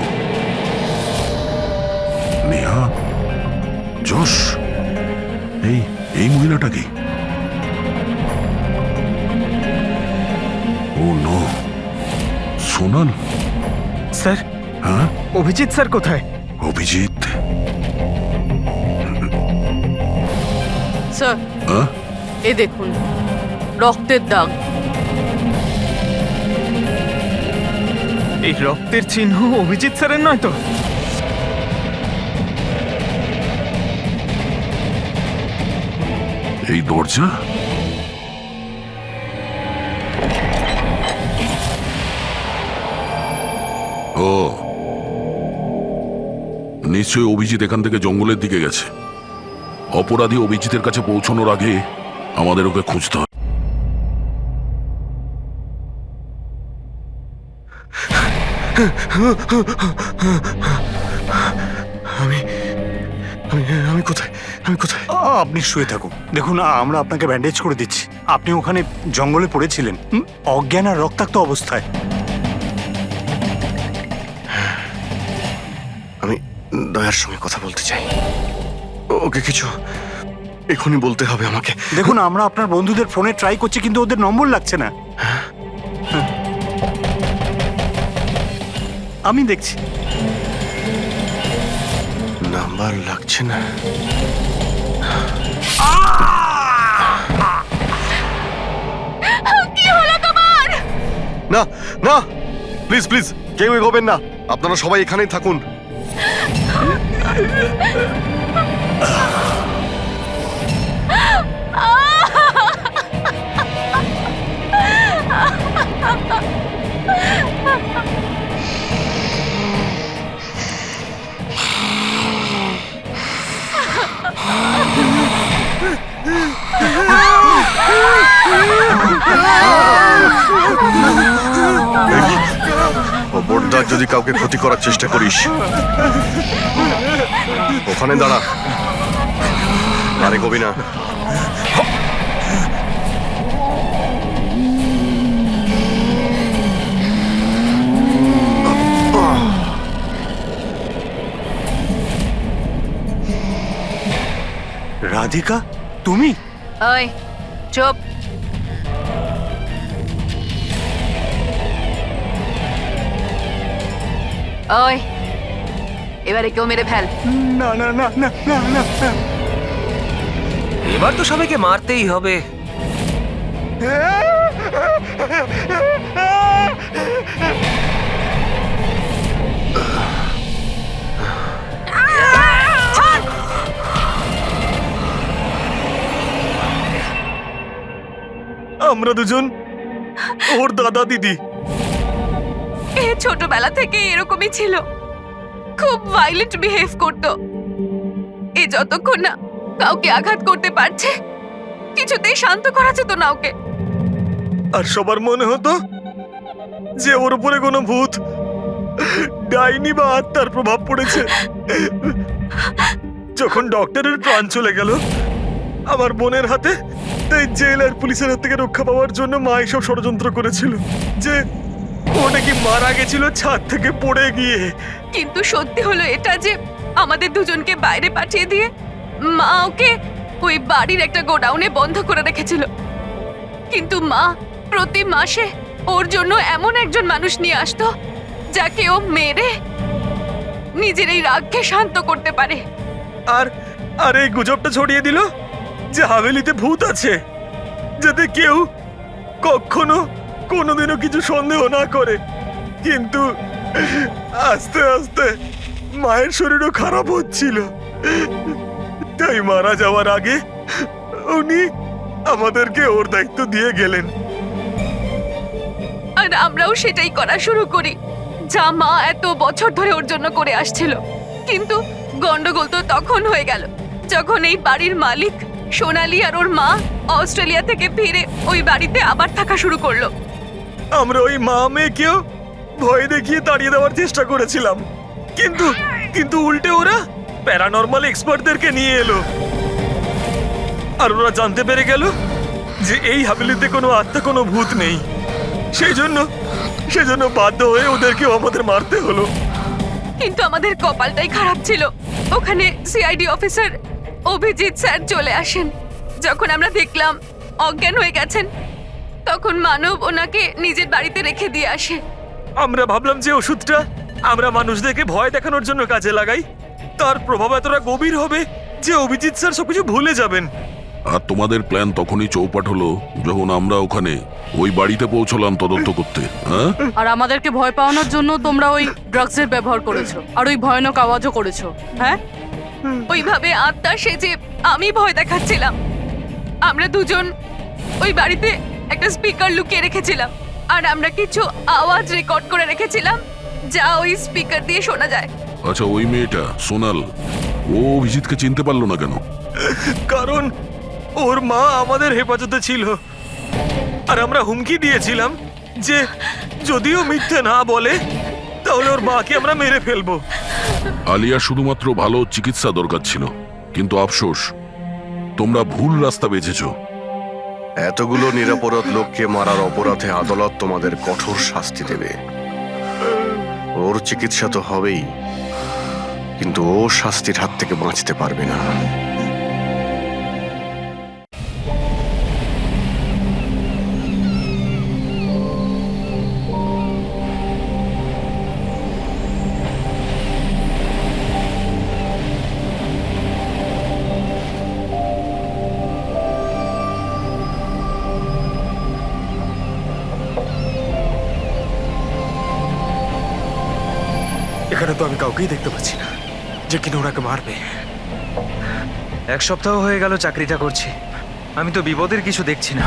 নেহা, যশ, এই মহিলাটা কি? ও নো, সোনাল। স্যার, হ্যাঁ? অভিজিৎ স্যার কোথায়? অভিজিৎ? স্যার, হ্যাঁ? এই দেখুন রক্তের দাগ। এই রক্তের চিহ্ন অভিজিৎ স্যারের নয় তো? এই দরজা? ও নিশ্চয়ই অভিজিৎ এখান থেকে জঙ্গলের দিকে গেছে। অপরাধী অভিজিতের কাছে পৌঁছানোর আগে আমাদের ওকে খুঁজতে হবে। আমি কোথায়? আমি কোথায়? আপনি শুয়ে থাকুন, দেখুন আমরা আপনাকে ব্যান্ডেজ করে দিচ্ছি। আপনি ওখানে জঙ্গলে পড়েছিলেন অজ্ঞান আর রক্তাক্ত অবস্থায়। আমি দয়ার সঙ্গে কথা বলতে চাই। ওকে কিছু এখনই বলতে হবে আমাকে। দেখুন আমরা আপনার বন্ধুদের ফোনে ট্রাই করছি, কিন্তু ওদের নম্বর লাগছে না। আমি দেখছি নাম্বার লাগছে না। কি হলো তোমার? না না, প্লিজ প্লিজ কেউ এগোবেন না, আপনারা সবাই এখানেই থাকুন। খবরদার যদি কাউকে ক্ষতি করার চেষ্টা করিস, ওখানে দাঁড়া, আরে কবি না। রাধিকা, তুমি? ওই চুপ। ওই এবারে কেউ মেরে ফেল। না না না না না না না। এবার তো সবাইকে মারতেই হবে। আমরা দুজন ওর দাদা দিদি। এ ছোটবেলা থেকে এরকমই ছিল, খুব ভাইলেন্ট বিহেভ করতো। এ যতক্ষণ না কাউকে আঘাত করতে পারছে কিছুতেই শান্ত করা যেত না ওকে। আর সবার মনে হতো যে ওর উপরে কোনো ভূত, ডাইনি বা আত্মার প্রভাব পড়েছে। যখন ডক্টরের প্রাণ চলে গেল আমার বোনের হাতে, তাই জেল আর পুলিশের হাত থেকে রক্ষা পাওয়ার জন্য মা এসব ষড়যন্ত্র করেছিল যে ও নাকি মারা গেছিল ছাদ থেকে পড়ে গিয়ে। কিন্তু সত্যি হলো এটা যে আমাদের দুজনকে বাইরে পাঠিয়ে দিয়ে মা ওকে ওই বাড়ির একটা গোডাউনে বন্ধ করে রেখেছিল। কিন্তু মা প্রতি মাসে ওর জন্য এমন একজন মানুষ নিয়ে আসতো যাকে ও মেরে নিজের এই রাগকে শান্ত করতে পারে। আর আর এই গুজবটা ছড়িয়ে দিল যে হাভেলিতে ভূত আছে, যাতে কেউ কখনো কোনোদিনও কিছু সন্দেহ না করে। কিন্তু আস্তে আস্তে মায়ের শরীরও খারাপ হচ্ছিল, তাই মারা যাওয়ার আগে উনি আমাদেরকে ওর দায়িত্ব দিয়ে গেলেন। আর আমরাও সেটাই করা শুরু করি যা মা এত বছর ধরে ওর জন্য করে আসছিল। কিন্তু গন্ডগোল তো তখন হয়ে গেল যখন এই বাড়ির মালিক সোনালি আর ওর মা অস্ট্রেলিয়া থেকে ফিরে ওই বাড়িতে আবার থাকা শুরু করলো। আমরা ওই মা মেয়েকেও ভয় দেখিয়ে তাড়িয়ে দেওয়ার চেষ্টা করেছিলাম, কিন্তু কিন্তু উল্টে ওরা প্যারানর্মাল এক্সপার্টদেরকে নিয়ে এলো। আর ওরা জানতে পেরে গেল যে এই হাভেলিতে কোনো আত্মা, কোনো ভূত নেই। সেজন্য বাধ্য হয়ে ওদেরকেও আমাদের মারতে হলো। কিন্তু আমাদের কপালটাই খারাপ ছিল, ওখানে সিআইডি অফিসার অভিজিৎ স্যার চলে আসেন। যখন আমরা দেখলাম অজ্ঞান হয়ে গেছেন, তখন মানব ওনাকে নিজের বাড়িতে রেখে দিয়ে আসে। আমরা ভাবলাম যে ওষুধটা আমরা মানুষদেরকে ভয় দেখানোর জন্য কাজে লাগাই, তার প্রভাব এতটা গভীর হবে যে অভিজিৎ স্যার সবকিছু ভুলে যাবেন। আর তোমাদের প্ল্যান তখনই চৌপাট হলো যখন আমরা ওখানে ওই বাড়িতে পৌঁছলাম তদন্ত করতে। হ্যাঁ, আর আমাদেরকে ভয় পাওয়ানোর জন্য তোমরা ওই ড্রাগসের ব্যবহার করেছো আর ওই ভয়ানক আওয়াজও করেছো। হ্যাঁ, ওইভাবে আত্মা সেজে আমি ভয় দেখাচ্ছিলাম। আমরা দুজন ওই বাড়িতে একটা স্পিকার লুকিয়ে রেখেছিলাম আর আমরা কিছু আওয়াজ রেকর্ড করে রেখেছিলাম যা ওই স্পিকার দিয়ে শোনা যায়। আচ্ছা, ওই মেয়েটা সোনাল, ও অভিজিৎকে চিনতে পারলো না কেন? কারণ ওর মা আমাদের হেফাজতে ছিল আর আমরা হুমকি দিয়েছিলাম যে যদিও মিথ্যে না বলে তাহলে ওর মাকে আমরা মেরে ফেলবো। আলিয়া শুধুমাত্র ভালো চিকিৎসা দরকার ছিল, কিন্তু আফসোস তোমরা ভুল রাস্তা বেছেছো। এতগুলো নিরাপরাধ লোককে মারার অপরাধে আদালত তোমাদের কঠোর শাস্তি দেবে। ওর চিকিৎসা তো হবেই, কিন্তু ও শাস্তির হাত থেকে বাঁচতে পারবে না। এখানে তো আমি কাউকেই দেখতে পাচ্ছি না যে কিনা ওনাকে মারবে। 1 সপ্তাহ হয়ে গেল চাকরিটা করছি, আমি তো বিপদের কিছু দেখছি না।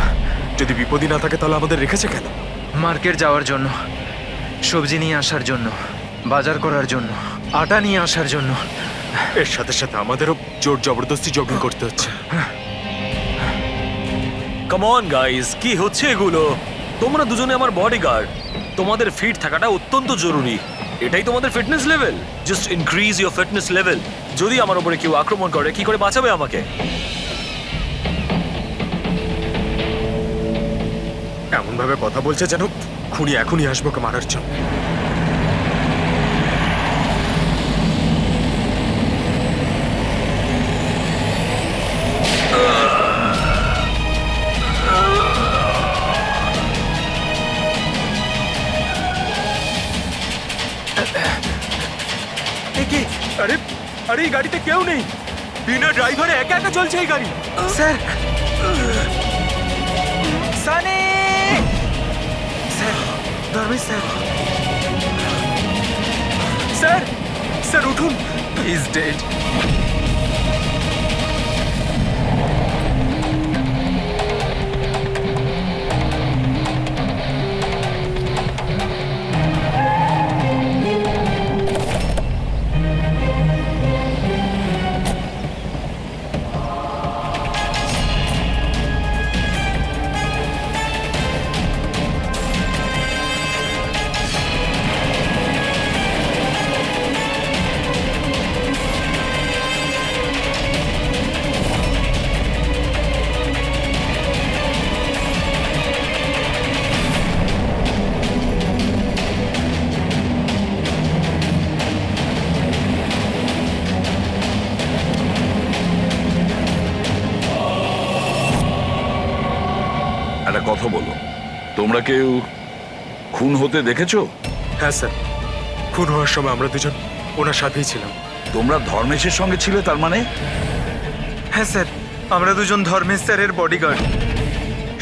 যদি বিপদই না থাকে তাহলে আমাদের রেখেছে কেন? মার্কেট যাওয়ার জন্য, সবজি নিয়ে আসার জন্য, বাজার করার জন্য, আটা নিয়ে আসার জন্য। এর সাথে সাথে আমাদেরও জোর জবরদস্তি জগিং করতে হচ্ছে। কাম অন গাইস, কি হচ্ছে এগুলো? তোমরা দুজনে আমার বডিগার্ড, তোমাদের ফিট থাকাটা অত্যন্ত জরুরি। এটাই তোমাদের fitness level. Just increase your fitness level. যদি আমার উপরে কেউ আক্রমণ করে, কি করে বাঁচাবে আমাকে? এমন ভাবে কথা বলছে যেন খুনি এখনই আসবো ওকে মারার জন্য। কি? আরে আরে এই গাড়িতে কেউ নেই, বিনা ড্রাইভারে একা একা চলছে এই গাড়ি। Sir, Sunny sir, Dharmesh sir, sir sir উঠুন, ইজ ডেড। একটা কথা বলো, তোমরা কেউ খুন হতে দেখেছো? হ্যাঁ স্যার, খুন হওয়ার সময় আমরা দুজন ওনার সাথেই ছিলাম। তোমরা ধর্মেশের সঙ্গে ছিলে তার মানে? হ্যাঁ স্যার, আমরা দুজন ধর্মেশ স্যারের বডিগার্ড।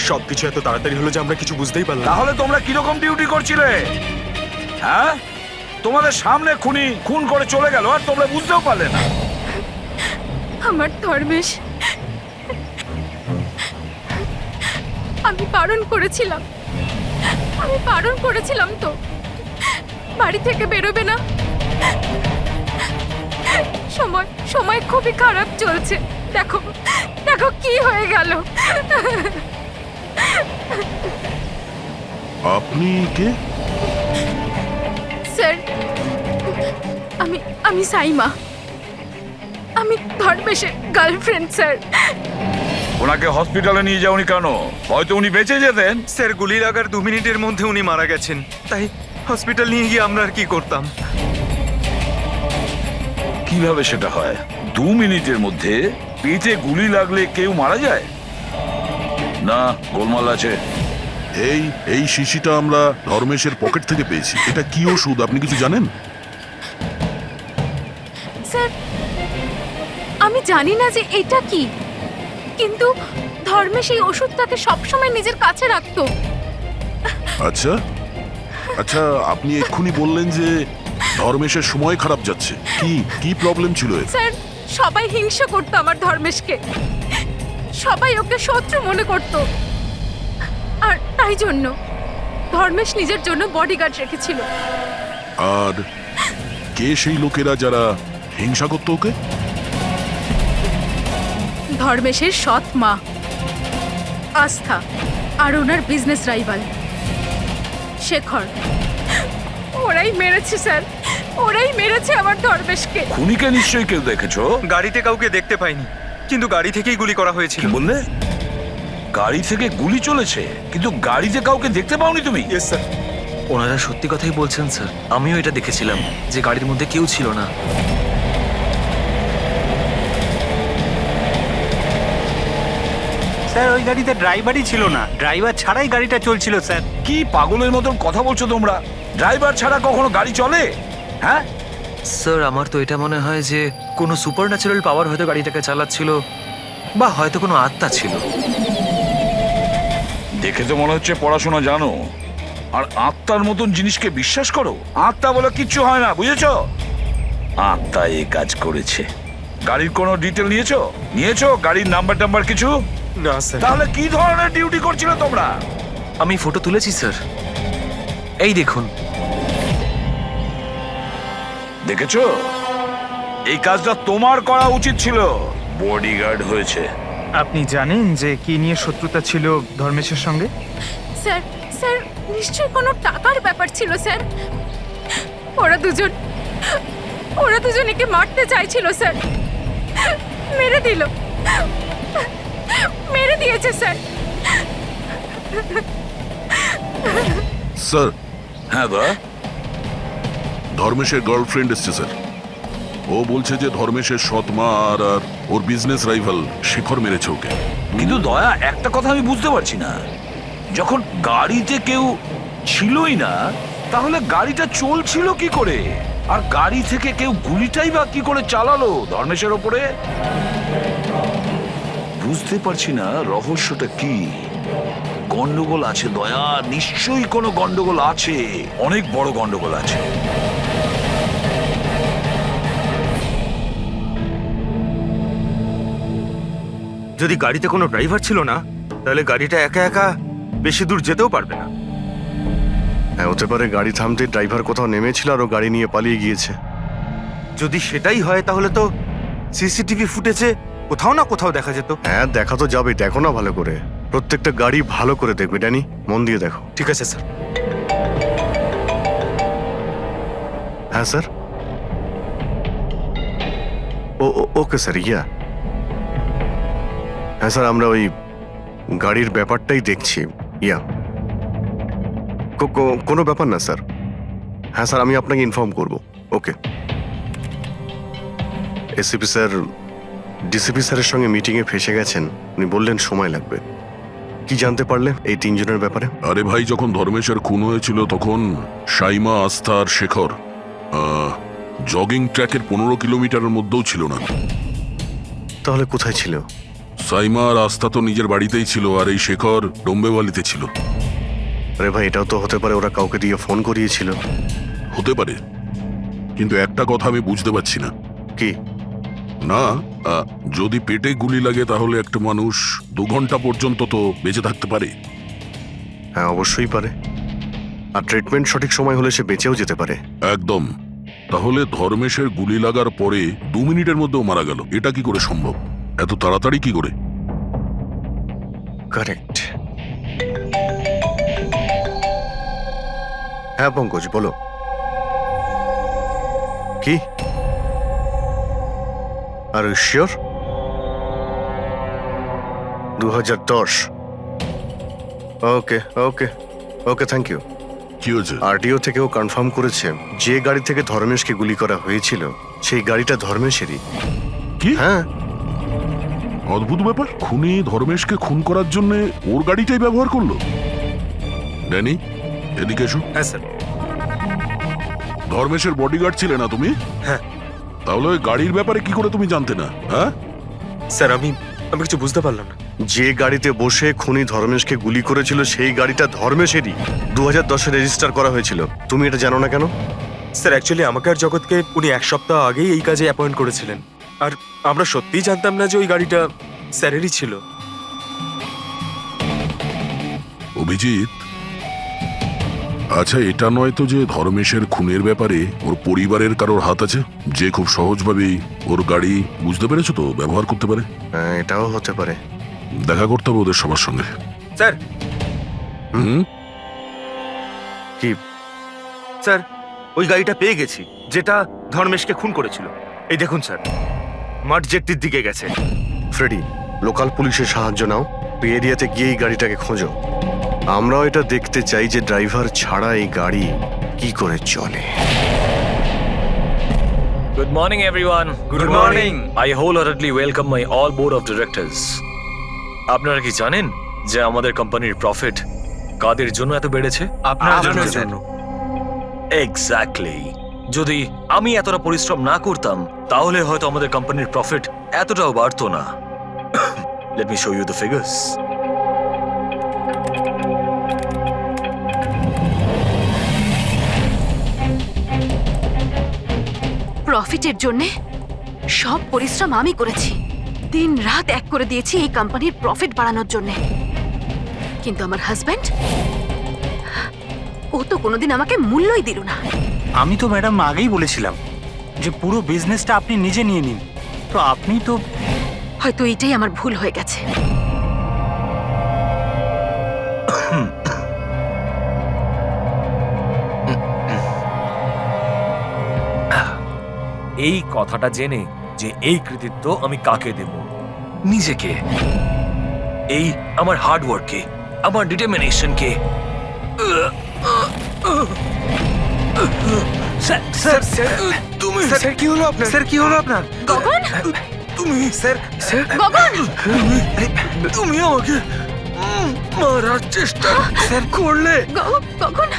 সবকিছু এত তাড়াতাড়ি হলো যে আমরা কিছু বুঝতেই পারলাম না। তাহলে তোমরা কিরকম ডিউটি করছিলে? হ্যাঁ, তোমাদের সামনে খুনি খুন করে চলে গেল আর তোমরা বুঝতেও পারলে না। আমার ধর্মেশ, আমি বারণ করেছিলাম তো বাড়ি থেকে বেরোবে না। সময় খুবই খারাপ চলছে, দেখো দেখো কি হয়ে গেল। আপনি কে? স্যার, আমি সাইমা, আমি ধর্মেশের গার্লফ্রেন্ড স্যার। ওনাকে হসপিটালে নিয়ে যাওনি কেন? হয়তো উনি বেঁচে যেতেন। স্যার, গুলি লাগার 2 মিনিটের মধ্যে উনি মারা গেছেন, তাই হসপিটাল নিয়ে গিয়ে আমরা আর কি করতাম। কিভাবে সেটা হয়? 2 মিনিটের মধ্যে পেটে গুলি লাগলে কেউ মারা যায় না? গোলমাল আছে। এই শিশিটা আমরা ধর্মেশের পকেট থেকে পেয়েছি। এটা কি ওষুধ আপনি কিছু জানেন? স্যার, আমি জানি না যে এটা কি, কিন্তু ধর্মেশ এই ওষুধটাকে সবসময় নিজের কাছে রাখতো। আচ্ছা আচ্ছা, আপনি এক্ষুনি বললেন যে ধর্মেশের সময় খারাপ যাচ্ছে। কি প্রবলেম ছিল এর? স্যার, সবাই হিংসা করতো আমার ধর্মেশকে, সবাই ওকে শত্রু মনে করতো, আর তাই জন্য ধর্মেশ নিজের জন্য বডিগার্ড রেখেছিল। আর কে সেই লোকেরা যারা হিংসা করতো ওকে? ধর্মেশের সৎ মা আস্থা আর ওনার বিজনেস রাইভাল শেখর। ওরাই মেরেছে স্যার, ওরাই মেরেছে আমার ধর্মেশকে। খুনিকে নিশ্চয়ই কেউ দেখেছো। গাড়িতে কাউকে দেখতে পাইনি, কিন্তু গাড়ি থেকেই গুলি করা কি হয়েছিল। বললে? গাড়ি থেকে গুলি চলেছে, কিন্তু গাড়িতে কাউকে দেখতে পাওনি তুমি? Yes sir. ওনারা সত্যি কথাই বলছেন স্যার, আমিও এটা দেখেছিলাম যে গাড়ির মধ্যে কেউ ছিল না। স্যার ওই গাড়িতে ড্রাইভারই ছিল না, ড্রাইভার ছাড়াই গাড়িটা চলছিল স্যার। কি পাগলের মতন কথা বলছো তোমরা? ড্রাইভার ছাড়া কখনো গাড়ি চলে? হ্যাঁ, স্যার আমার তো এটা মনে হয় যে কোনো সুপার ন্যাচারাল পাওয়ার হয়তো গাড়িটাকে চালাচ্ছিল, বা হয়তো কোনো আত্মা ছিল। দেখে তো মনে হচ্ছে পড়াশোনা জানো, আর আত্মার মতন জিনিসকে বিশ্বাস করো? আত্মা বলে কিচ্ছু হয় না, বুঝেছো? আত্মা এই কাজ করেছে। গাড়ির কোনো ডিটেল নিয়েছো? গাড়ির নাম্বার কিছু? না স্যার। তাহলে কি ধরনের ডিউটি করছিলে তোমরা? আমি ফটো তুলেছি স্যার, এই দেখুন। দেখেছো, এই কাজটা তোমার করা উচিত ছিল। বডিগার্ড হয়েছে। আপনি জানেন যে কি নিয়ে শত্রুতা ছিল ধর্মেশের সঙ্গে? স্যার, স্যার নিশ্চয়ই কোনো টাকার ব্যাপার ছিল স্যার। ওরা দুজন একে মারতে চাইছিল স্যার, মেরে দিয়েছে স্যার। স্যার, হ্যাঁ দা, ধর্মেশের গার্লফ্রেন্ড এসছে স্যার। ও বলছে যে ধর্মেশের সৎ মা আর ওর বিজনেস রাইভাল শেখর মেরেছে ওকে। কিন্তু দয়া, একটা কথা আমি বুঝতে পারছি না, যখন গাড়িতে কেউ ছিলই না, তাহলে গাড়িটা চলছিল কি করে? আর গাড়ি থেকে কেউ গুলিটাই বা কি করে চালালো ধর্মেশের ওপরে? বুঝতে পারছি না রহস্যটা কি। গন্ডগোল আছে দয়া, নিশ্চয়ই কোনো গন্ডগোল আছে, অনেক বড় গন্ডগোল আছে। যদি গাড়িতে কোনো ড্রাইভার ছিল না, তাহলে গাড়িটা একা একা বেশি দূর যেতেও পারবে না। হ্যাঁ, হতে পারে গাড়ি থামতে ড্রাইভার কোথাও নেমেছিল আর ও গাড়ি নিয়ে পালিয়ে গিয়েছে। যদি সেটাই হয় তাহলে তো সিসিটিভি ফুটেজে কোথাও না কোথাও দেখা যেত। হ্যাঁ, দেখা তো যাবে, দেখো না ভালো করে। প্রত্যেকটা গাড়ি ভালো করে দেখবে ড্যানি, মন দিয়ে দেখো। ঠিক আছে স্যার। হ্যাঁ স্যার। ওকে স্যার, হ্যাঁ স্যার, আমরা ওই গাড়ির ব্যাপারটাই দেখছি। কোনো ব্যাপার না স্যার। হ্যাঁ স্যার, আমি আপনাকে ইনফর্ম করব। ওকে। এসিপি স্যার ডিসিপি স্যারের সঙ্গে মিটিংয়ে ফেসে গেছেন, উনি বললেন সময় লাগবে। কি জানতে পারলে এই তিনজনের ব্যাপারে? আরে ভাই, যখন ধর্মেশের খুন হয়েছিল তখন সাইমা, আস্থা আর শেখর জগিং ট্র্যাকের 15 কিলোমিটারের মধ্যেও ছিল না। তাহলে কোথায় ছিল? সাইমা আর আস্থা তো নিজের বাড়িতেই ছিল, আর এই শেখর ডোম্বেওয়ালিতে ছিল। আরে ভাই, এটাও তো হতে পারে ওরা কাউকে দিয়ে ফোন করিয়েছিল। হতে পারে, কিন্তু একটা কথা আমি বুঝতে পারছি না। কি? না, যদি পেটে গুলি লাগে তাহলে একটা মানুষ 2 ঘন্টা পর্যন্ত তো বেঁচে থাকতে পারে। হ্যাঁ, অবশ্যই পারে। আর ট্রিটমেন্ট সঠিক সময় হলে সে বেঁচেও যেতে পারে। একদম। তাহলে ধর্মেশের গুলি লাগার পরে 2 মিনিটের মধ্যেও মারা গেল, এটা কি করে সম্ভব? এত তাড়াতাড়ি কি করে? কারেক্ট। হ্যাঁ পঙ্কজ, বলো। কি? আর sure? 2010। Okay okay okay, thank you. কি হয়েছে? আরটিও থেকেও কনফার্ম করেছে যে গাড়ি থেকে ধর্মেশকে গুলি করা হয়েছিল সেই গাড়িটা ধর্মেশেরই। কি? হ্যাঁ। অদ্ভুত ব্যাপার, খুনি ধর্মেশকে খুন করার জন্য ওর গাড়িটাই ব্যবহার করলো। ড্যানি, এদিকে এসো। হ্যাঁ স্যার। ধর্মেশের বডিগার্ড ছিলে না তুমি? হ্যাঁ। তাহলে ওই গাড়ির ব্যাপারে কি করে তুমি জানতে না? হ্যাঁ স্যার, আমি কিছু বুঝতে পারলাম না। যে গাড়িতে বসে খুনি ধর্মেশকে গুলি করেছিল সেই গাড়িটা ধর্মেশেরই, 2010-এ রেজিস্টার করা হয়েছিল। তুমি এটা জানো না কেন? স্যার, অ্যাকচুয়ালি আমাকে আর জগৎকে উনি 1 সপ্তাহ আগেই এই কাজে অ্যাপয়েন্ট করেছিলেন, আর আমরা সত্যিই জানতাম না যে ওই গাড়িটা স্যারেরই ছিল। অভিজিৎ, আচ্ছা, এটা নয় তো যে ধর্মেশের খুনের ব্যাপারে ওর পরিবারের কারোর হাত আছে, যে খুব সহজভাবেই ওর গাড়ি, বুঝতে পেরেছো তো, ব্যবহার করতে পারে? হ্যাঁ, এটাও হতে পারে। দেখা করতে হবে ওদের সবার সঙ্গে। স্যার হুম, কি? স্যার, ওই গাড়িটা পেয়ে গেছি যেটা ধর্মেশকে খুন করেছিল। এই দেখুন স্যার, মাঠ জেটির দিকে গেছে। ফ্রেডি, লোকাল পুলিশের সাহায্য নাও, এরিয়াতে গিয়ে এই গাড়িটাকে খোঁজো। আমরাও এটা দেখতে চাই যে ড্রাইভার ছাড়া এই গাড়ি কি করে চলে। Good morning everyone. Good morning. I wholeheartedly welcome my all board of directors. আপনারা কি জানেন যে আমাদের কোম্পানির প্রফিট কাদের জন্য এত বেড়েছে? আপনার জন্য। এক্স্যাক্টলি। যদি আমি এতটা পরিশ্রম না করতাম তাহলে হয়তো আমাদের কোম্পানির প্রফিট এতটাও বাড়তো না। Let me show you the figures. প্রফিটের জন্যে সব পরিশ্রম আমি করেছি, দিন রাত এক করে দিয়েছি এই কোম্পানির প্রফিট বাড়ানোর জন্যে। কিন্তু আমার হাজব্যান্ড, ও তো কোনোদিন আমাকে মূল্যই দিল না। আমি তো ম্যাডাম আগেই বলেছিলাম যে পুরো বিজনেসটা আপনি নিজে নিয়ে নিন, তো আপনি তো হয়তো এটাই আমার ভুল হয়ে গেছে। এই কথাটা জেনে যে এই কৃতিত্ব আমি কাকে দেব? নিজেকে। এই আমার হার্ড ওয়ার্ককে, আমার ডিটারমিনেশনকে। তুমি স্যার কি হলো আপনার? স্যার কি হলো আপনার? গগন, তুমি স্যার স্যার গগন, তুমি আমাকে মারার চেষ্টা করলে। গগন,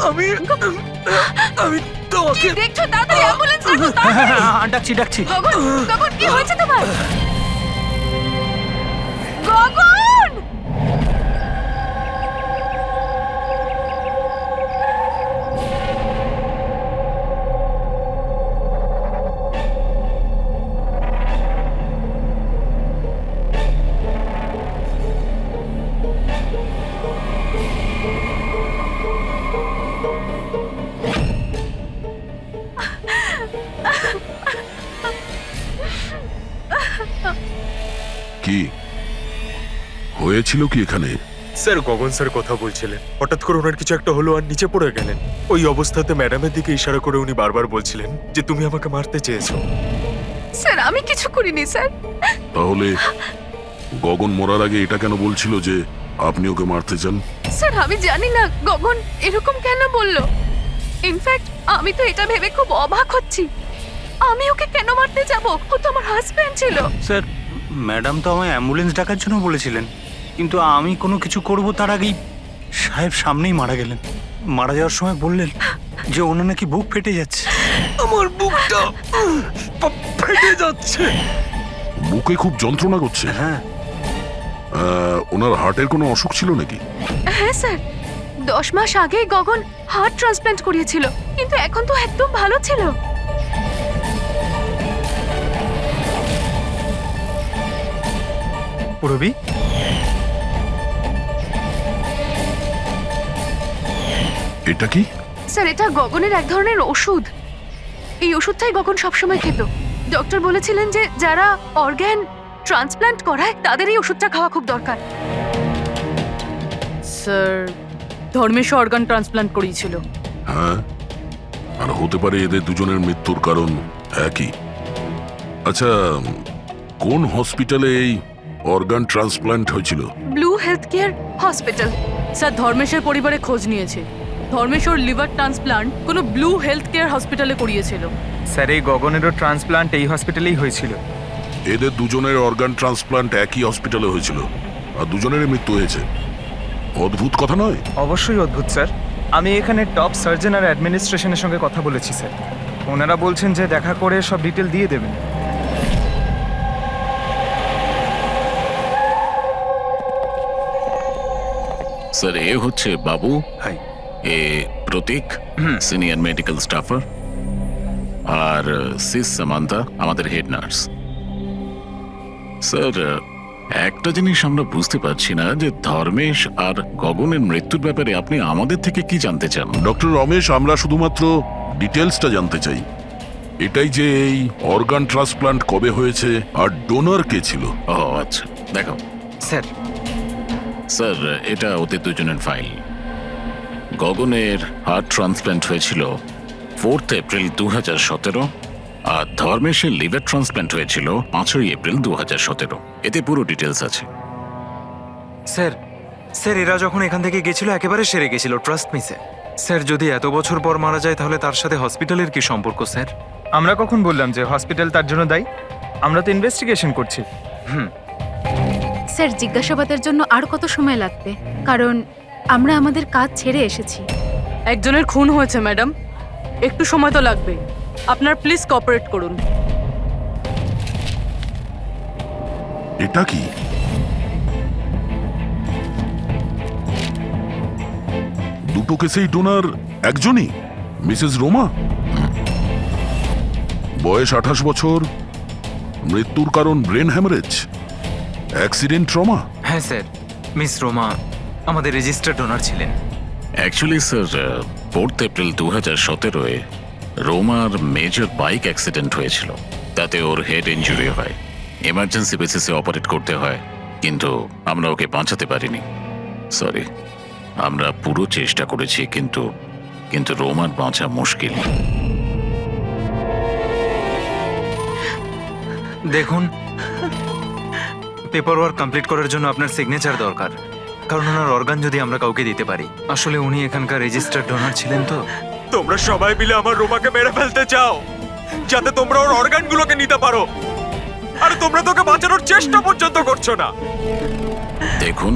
আমি আমি তোমাকে কি দেখছো? তাড়াতাড়ি অ্যাম্বুলেন্স ডাকো, তাড়াতাড়ি। ডাকছি ডাকছি। গগন, গগন, কি হয়েছে তোমার? গগন! কি হয়েছিল কি এখানে? স্যার, গগন স্যার কথা বলছিলেন, হঠাৎ করে ওনার কিছু একটা হলো আর নিচে পড়ে গেলেন। ওই অবস্থাতে ম্যাডামের দিকে ইশারা করে উনি বারবার বলছিলেন যে তুমি আমাকে মারতে চেয়েছো। স্যার, আমি কিছু করিনি স্যার। তাহলে গগন মরার আগে এটা কেন বলছিল যে আপনি ওকে মারতে চান? স্যার, আমি জানি না গগন এরকম কেন বললো। ইনফ্যাক্ট আমি তো এটা ভেবে খুব অবাক হচ্ছি, আমি ওকে কেন মারতে যাব? ও তো আমার হাজবেন্ড ছিল। স্যার, ম্যাডাম তো আমায় অ্যাম্বুলেন্স ডাকার জন্য বলেছিলেন, কিন্তু আমি কোনো কিছু করব তার আগেই সাহেব সামনেই মারা গেলেন। মারা যাওয়ার সময় বললেন যে ওনার নাকি বুক ফেটে যাচ্ছে। আমার বুকটা ফেটে যাচ্ছে। বুকে খুব যন্ত্রণা করছে? হ্যাঁ। ওনার হার্টের কোনো অসুখ ছিল নাকি? হ্যাঁ স্যার, 10 মাস আগেই গগন হার্ট ট্রান্সপ্ল্যান্ট করিয়েছিল, কিন্তু এখন তো একদম ভালো ছিল। রবি, এটা কি? স্যার, এটা গগনের এক ধরনের ওষুধ। এই ওষুধটাই গগন সবসময় খেত। ডক্টর বলেছিলেন যে যারা অর্গ্যান ট্রান্সপ্ল্যান্ট করায় তাদের এই ওষুধটা খাওয়া খুব দরকার। স্যার, ধর্মেশ অর্গান ট্রান্সপ্লান্ট করিয়েছিল। হ্যাঁ, আর হতে পারে এদের দুজনের মৃত্যুর কারণ একই। আচ্ছা, কোন হসপিটালে এই অর্গান ট্রান্সপ্ল্যান্ট হয়েছিল? Blue health care hospital. Sir, ধর্মেশের পরিবারে খোঁজ নিয়েছে। ধর্মেশ ওর লিভার ট্রান্সপ্লান্ট কোনো ব্লু হেলথ কেয়ার হসপিটালে করিয়েছিল। স্যার এই গগনেরও ট্রান্সপ্লান্ট এই হসপিটালেই হয়েছিল। এদের দুজনের অর্গান ট্রান্সপ্লান্ট একই হসপিটালে হয়েছিল, আর দুজনেরই মৃত্যু হয়েছে। অদ্ভুত কথা নয়? অবশ্যই অদ্ভুত স্যার। আমি এখানে টপ সার্জন আর অ্যাডমিনিস্ট্রেশনের সঙ্গে কথা বলেছি স্যার। ওনারা বলছেন যে দেখা করে সব ডিটেল দিয়ে দেবেন। স্যার, এ হচ্ছে বাবু, হাই। এ প্রতীক, সিনিয়র মেডিকেল স্টাফার, আর সিস সামান্তা, আমাদের হেড নার্স। স্যার, একটা জিনিস আমরা বুঝতে পারছি না যে ধর্মেশ আর গগনের মৃত্যুর ব্যাপারে আপনি আমাদের থেকে কি জানতে চান? ডক্টর রমেশ, আমরা শুধুমাত্র ডিটেলসটা জানতে চাই। এটাই যে এই অর্গান ট্রান্সপ্লান্ট কবে হয়েছে আর ডোনার কে ছিল। ও আচ্ছা, দেখো স্যার, স্যার, এটা ওদের দুজনের ফাইল। গগনের হার্ট ট্রান্সপ্ল্যান্ট হয়েছিল 4 এপ্রিল 2017, আর ধর্মেশের লিভার ট্রান্সপ্ল্যান্ট হয়েছিল 5 এপ্রিল 2017। এতে পুরো ডিটেলস আছে। স্যার, স্যার এরা যখন এখান থেকে গেছিল একেবারে সেরে গেছিল, ট্রাস্ট মি স্যার। স্যার যদি এত বছর পর মারা যায় তাহলে তার সাথে হসপিটালের কি সম্পর্ক স্যার? আমরা কখন বললাম যে হসপিটাল তার জন্য দায়ী? আমরা তো ইনভেস্টিগেশন করছি। স্যার জিজ্ঞাসাবাদের জন্য আর কত সময় লাগবে? কারণ আমরা আমাদের কাজ ছেড়ে এসেছি। একজনের খুন হয়েছে ম্যাডাম, একটু সময় তো লাগবে। আপনার প্লিজ কোঅপারেট করুন। এটা কি? দুটো কেসেই ডোনার একজনই, মিসেস রোমা। বয়স 28 বছর, মৃত্যুর কারণ ব্রেন হ্যামারেজ, অ্যাক্সিডেন্ট ট্রমা। হ্যাঁ স্যার, মিস রোমা আমাদের রেজিস্টার্ড ডোনার ছিলেন। অ্যাকচুয়ালি স্যার 4 এপ্রিল 2017-এ রোমার মেজর বাইক অ্যাক্সিডেন্ট হয়েছিল। তাতে ওর হেড ইনজুরি হয়, এমার্জেন্সি বেসিসে অপারেট করতে হয়, কিন্তু আমরা ওকে বাঁচাতে পারিনি। সরি, আমরা পুরো চেষ্টা করেছি, কিন্তু রোমার বাঁচা মুশকিল। দেখুন, পেপার ওয়ার্ক কমপ্লিট করার জন্য আপনার সিগনেচার দরকার, কারণ ওনার অর্গান যদি আমরা কাউকে দিতে পারি। আসলে উনি এখানকার রেজিস্টার্ড ডোনার ছিলেন তো। তোমরা সবাই মিলে আমার রোমাকে মেরে ফেলতে চাও যাতে তোমরা ওর অর্গানগুলোকে নিতে পারো, আর তোমরা তোকে বাঁচানোর চেষ্টা পর্যন্ত করছো না। দেখুন,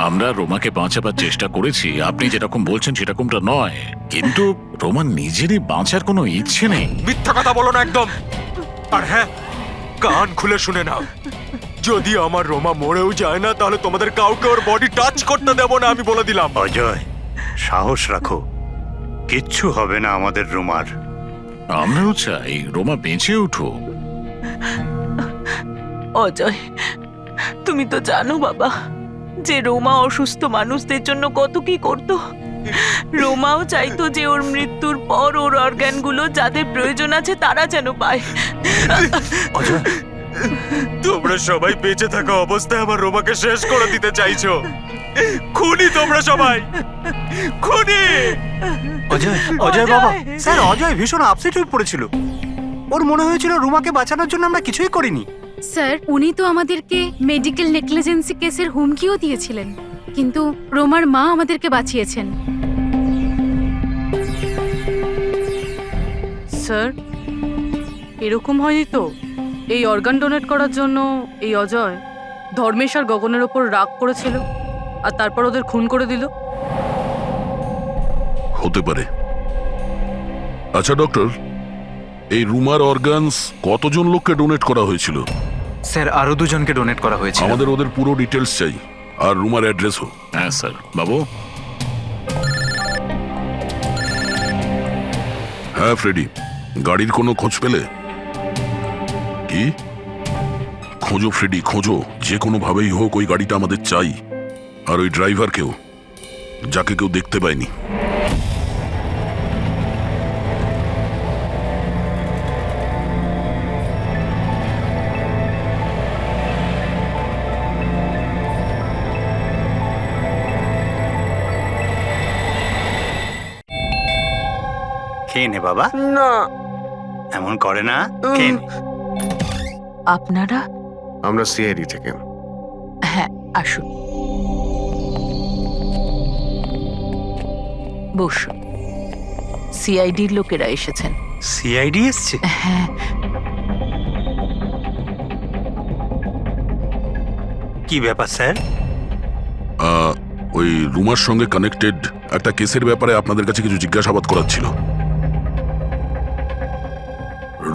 আমরা রোমাকে বাঁচাবার চেষ্টা করেছি, আপনি যেরকম বলছেন সেরকমটা নয়, কিন্তু রোমার নিজেরই বাঁচার কোনো ইচ্ছে নেই। মিথ্যা কথা বলো না একদম। আর হ্যাঁ, কান খুলে শুনে নাও, যদি আমার রোমা মরেও যায় না তাহলে তোমাদের কাউকে ওর বডি টাচ করতে দেব না, আমি বলে দিলাম। অজয়, সাহস রাখো, কিচ্ছু হবে না আমাদের রোমার। আমরাও চাই রোমা বেঁচে উঠুক। অজয়, তুমি তো জানো বাবা যে রোমা অসুস্থ মানুষদের জন্য কত কি করতো। রোমাও চাইতো যে ওর মৃত্যুর পর ওর অর্গানগুলো যাদের প্রয়োজন আছে তারা যেন পায়। অজয়, তোমরা সবাই বেঁচে থাকা অবস্থায় আমার রোমাকে শেষ করে দিতে চাইছো। খুনি তোমরা সবাই, খুনি। অজয়, অজয় বাবা, স্যার অজয় ভীষণ আপসেট হয়ে পড়েছিল। ওর মনে হয়েছিল রুমাকে বাঁচানোর জন্য আমরা কিছুই করিনি। স্যার উনি তো আমাদেরকে মেডিকেল নেগলিজেন্সি কেসের হুমকিও দিয়েছিলেন, কিন্তু রোমার মা আমাদেরকে বাঁচিয়েছেন। স্যার এরকম হয়নি তো? এই অর্গান ডোনেট করার জন্য এই অজয় ধর্মেশ আর গগনের ওপর রাগ করেছিল আর তারপর ওদের খুন করে দিল। হতে পারে। আচ্ছা ডক্টর, এই রুমার অর্গানস কতজন লোককে ডোনেট করা হয়েছিল? স্যার আরো দুজনকে ডোনেট করা হয়েছিল। আমাদের ওদের পুরো ডিটেলস চাই, আর রুমার অ্যাড্রেসও। হ্যাঁ স্যার। বাবু। হ্যাঁ ফ্রেডি, গাড়ির কোনো খোঁজ পেলে? কি? খোঁজো ফ্রেডি, খোঁজো, যে কোনো ভাবেই হোক ওই গাড়িটা আমাদের চাই, আর ওই ড্রাইভারকেও, যাকে কেউ দেখতে পায়নি। খেয়ে নে বাবা। না, এমন করে না, খেয়ে নে। আপনারা? আমরা সিআইডি থেকে। হ্যাঁ, আসুন, বসুন। সিআইডির লোকেরা এসেছেন। সিআইডি এসছে? হ্যাঁ, কি ব্যাপার স্যার? ওই রুমার সঙ্গে কানেক্টেড একটা কেসের ব্যাপারে আপনাদের কাছে কিছু জিজ্ঞাসাবাদ করার ছিল।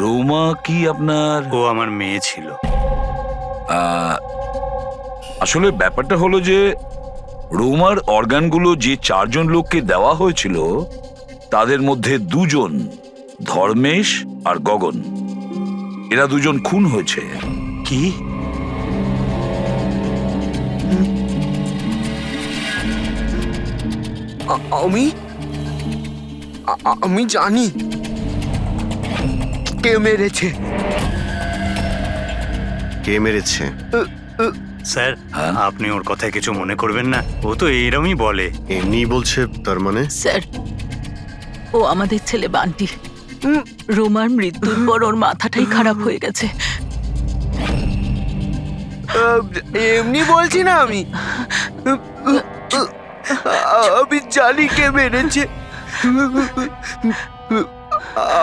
রোমা কি আপনার? ও আমার মেয়ে ছিল। আসলে ব্যাপারটা হলো যে রোমার অর্গানগুলো যে 4 জন লোককে দেওয়া হয়েছিল তাদের মধ্যে 2 জন, ধর্মেশ আর গগন, এরা 2 জন খুন হয়েছে। কি? আমি জানি কে মেরেছে। কে মেরেছে? স্যার আপনি ওর কথায় কিছু মনে করবেন না, ও তো এইরকমই বলে। এমনি বলছে তার মানে? স্যার, ও আমাদের ছেলে বান্টি। রোমার মৃত্যুর পর ওর মাথাটাই খারাপ হয়ে গেছে। এমনি বলছি না আমি। আমি জানি কে মেরেছে।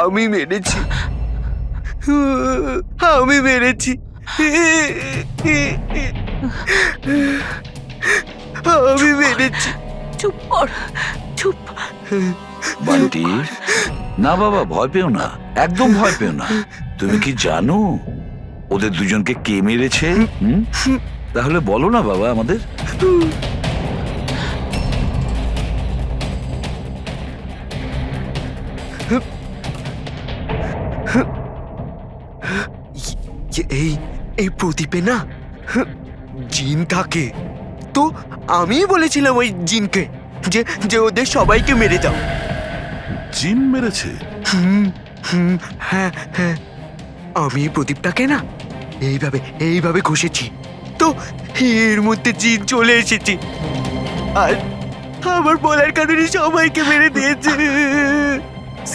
আমি মেরেছি। আমি মেরেছি। আমি মেরেছি। চুপ কর, চুপ। বান্টি, না বাবা, ভয় পেও না, একদম ভয় পেও না। তুমি কি জানো ওদের দুজনকে কে মেরেছে? তাহলে বলো না বাবা আমাদের। এই প্রদীপে না জিন থাকে। তো আমি বলেছিলাম ওই জিনকে যে যে ওদের সবাইকে মেরে দাও। জিন মেরেছে? হ্যাঁ হ্যাঁ, আমি এই প্রদীপটাকে না এইভাবে এইভাবে ঘষেছি, তো এর মধ্যে জিন চলে এসেছে আর আমার বলার কারণে সবাইকে মেরে দিয়েছে।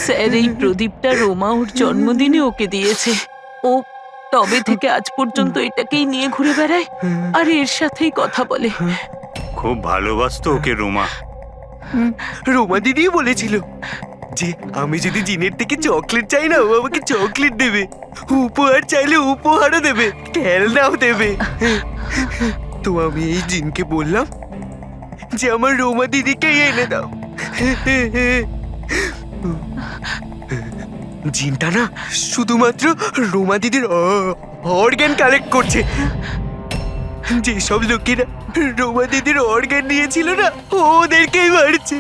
স্যার, এই প্রদীপটা রোমা ওর জন্মদিনে ওকে দিয়েছে। ও তবে থেকে আজ পর্যন্ত এটাকেই নিয়ে ঘুরে বেড়ায় আর এর সাথেই কথা বলে। খুব ভালোবাসতো ওকে রোমা। রোমা দিদি বলেছিল যে আমি যদি জিনের থেকে চকলেট চাই না, ও আমাকে চকলেট দেবে, উপহার চাইলে উপহারও দেবে, খেলনাও দেবে। তো আমি এই জিনকে বললাম যে আমার রোমা দিদিকে এনে দাও। জিনটা না শুধুমাত্র রোমা দিদির অর্গান কালেক্ট করছে। যেসব লোকেরা রোমা দিদির অর্গান নিয়েছিল না, ওদেরকেই মারছে।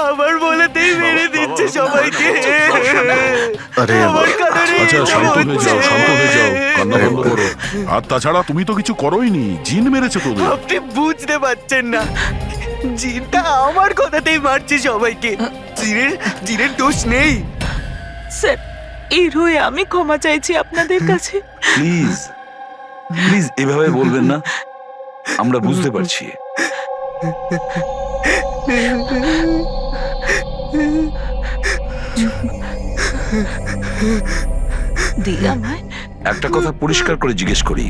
আমার বলাতেই মেরে দিচ্ছে সবাইকে। আরে আমার কারণে আচ্ছা, এরকম শান্ত হয়ে যাও, হচ্ছে। শান্ত হয়ে যাও, কান্না বন্ধ করো। আর তাছাড়া তুমি তো কিছু করোইনি, জিন মেরেছে তোদের। আপনি বুঝতে পারছেন না, জিনটা আমার কথাতেই মারছে সবাইকে। জিনের দোষ নেই। স্যার, এর হয়ে আমি ক্ষমা চাইছি আপনাদের কাছে। প্লিজ প্লিজ এভাবে বলবেন না, আমরা বুঝতে পারছি। দিলা আমায় একটা কথা পরিষ্কার করে জিজ্ঞেস করি,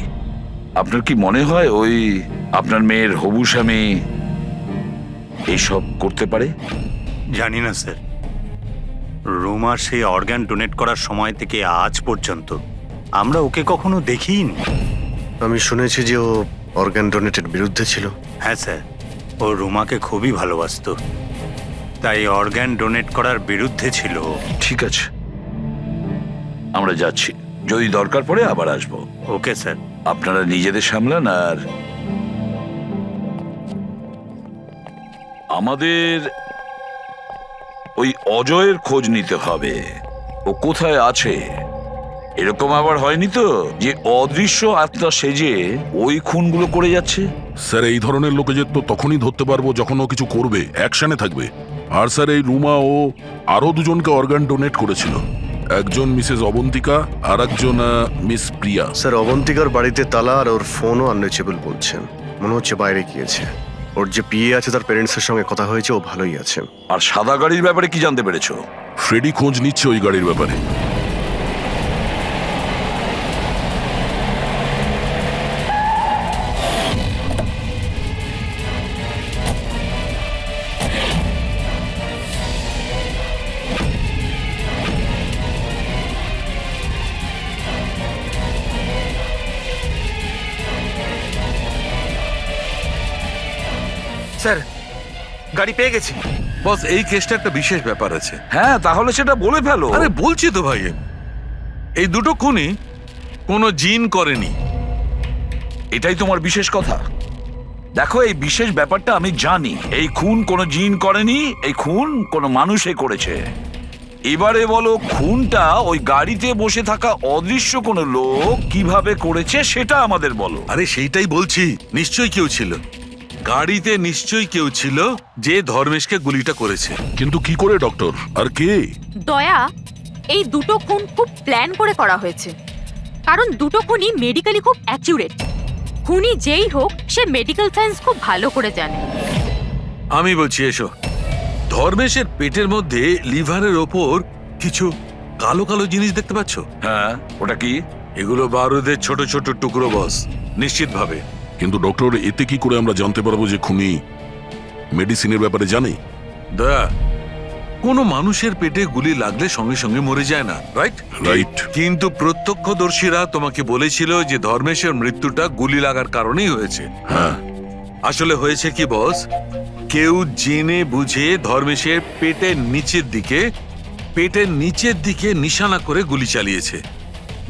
আপনার কি মনে হয় ওই আপনার মেয়ের হবু স্বামী এইসব করতে পারে? জানি না স্যার, রোমার সেই অর্গান ডোনেট করার সময় থেকে আজ পর্যন্ত আমরা ওকে কখনো দেখিনি। আমি শুনেছি যে ও অর্গান ডোনেটের বিরুদ্ধে ছিল। হ্যাঁ স্যার, ও রোমাকে খুবই ভালোবাসতো, তাই অর্গান ডোনেট করার বিরুদ্ধে ছিল ও। ঠিক আছে, আমরা যাচ্ছি, যদি দরকার পড়ে আবার আসবো। Okay sir. আপনারা নিজেদের সামলান। আর আমাদের ওই অজয়ের খোঁজ নিতে হবে, ও কোথায় আছে। এরকম আবার হয়নি তো যে অদৃশ্য আত্মা সেজে ওই খুনগুলো করে যাচ্ছে? স্যার, এই ধরনের লোকেদের তো তখনই ধরতে পারবো যখন ও কিছু করবে, অ্যাকশনে থাকবে। আর স্যার, এই রুমা ও আরো দুজনকে অর্গান ডোনেট করেছিল, একজন মিসেস অবন্তিকা আর একজন মিস প্রিয়া। স্যার, অবন্তিকার বাড়িতে তালা আর ওর ফোনও আনরিচেবল বলছেন, মনে হচ্ছে বাইরে গিয়েছে। ওর যে পিএ আছে তার প্যারেন্টসের সঙ্গে কথা হয়েছে, ও ভালোই আছে। আর সাদা গাড়ির ব্যাপারে কি জানতে পেরেছো? ফ্রেডি খোঁজ নিচ্ছে ওই গাড়ির ব্যাপারে। স্যার, গাড়ি পেয়ে গেছি। বস, এই কেসটা একটা বিশেষ ব্যাপার আছে। হ্যাঁ, তাহলে সেটা বলে ফেলো। আরে বলছি তো ভাই, এই দুটো খুনই কোনো জিন করেনি। এটাই তোমার বিশেষ কথা। দেখো, এই বিশেষ ব্যাপারটা আমি জানি। এই খুন কোনো জিন করেনি, এই খুন কোনো মানুষে করেছে। এবারে বলো, খুনটা ওই গাড়িতে বসে থাকা অদৃশ্য কোনো লোক কিভাবে করেছে সেটা আমাদের বলো। আরে সেইটাই বলছি, নিশ্চয়ই কেউ ছিল। গাড়িতে নিশ্চয়ই কেউ ছিল যে ধর্মেশকে গুলিটা করেছে। কিন্তু কি করে ডক্টর? আর কে? দয়া, এই দুটো খুন খুব প্ল্যান করে করা হয়েছে, কারণ দুটো খুনই মেডিকেলি খুব অ্যাকিউরেট। খুনি যেই হোক, সে মেডিকেল সায়েন্স খুব ভালো করে জানে। আমি বলছি এসো। ধর্মেশের পেটের মধ্যে লিভারের ওপর কিছু কালো কালো জিনিস দেখতে পাচ্ছ? হ্যাঁ, ওটা কি? এগুলো বারুদের ছোট ছোট টুকরো বস, নিশ্চিতভাবে। কিন্তু ডক্টর, এতে কি করে আমরা জানতে পারবো যে খুনি মেডিসিনের ব্যাপারে জানে? দয়া, কোনো মানুষের পেটে গুলি লাগলে সঙ্গে সঙ্গে মরে যায় না, রাইট? রাইট। কিন্তু প্রত্যক্ষদর্শীরা তোমাকে বলেছিল যে ধর্মেশের মৃত্যুটা গুলি লাগার কারণেই হয়েছে। হ্যাঁ। আসলে হয়েছে কি বস, কেউ জেনে বুঝে ধর্মেশের পেটের নিচের দিকে নিশানা করে গুলি চালিয়েছে,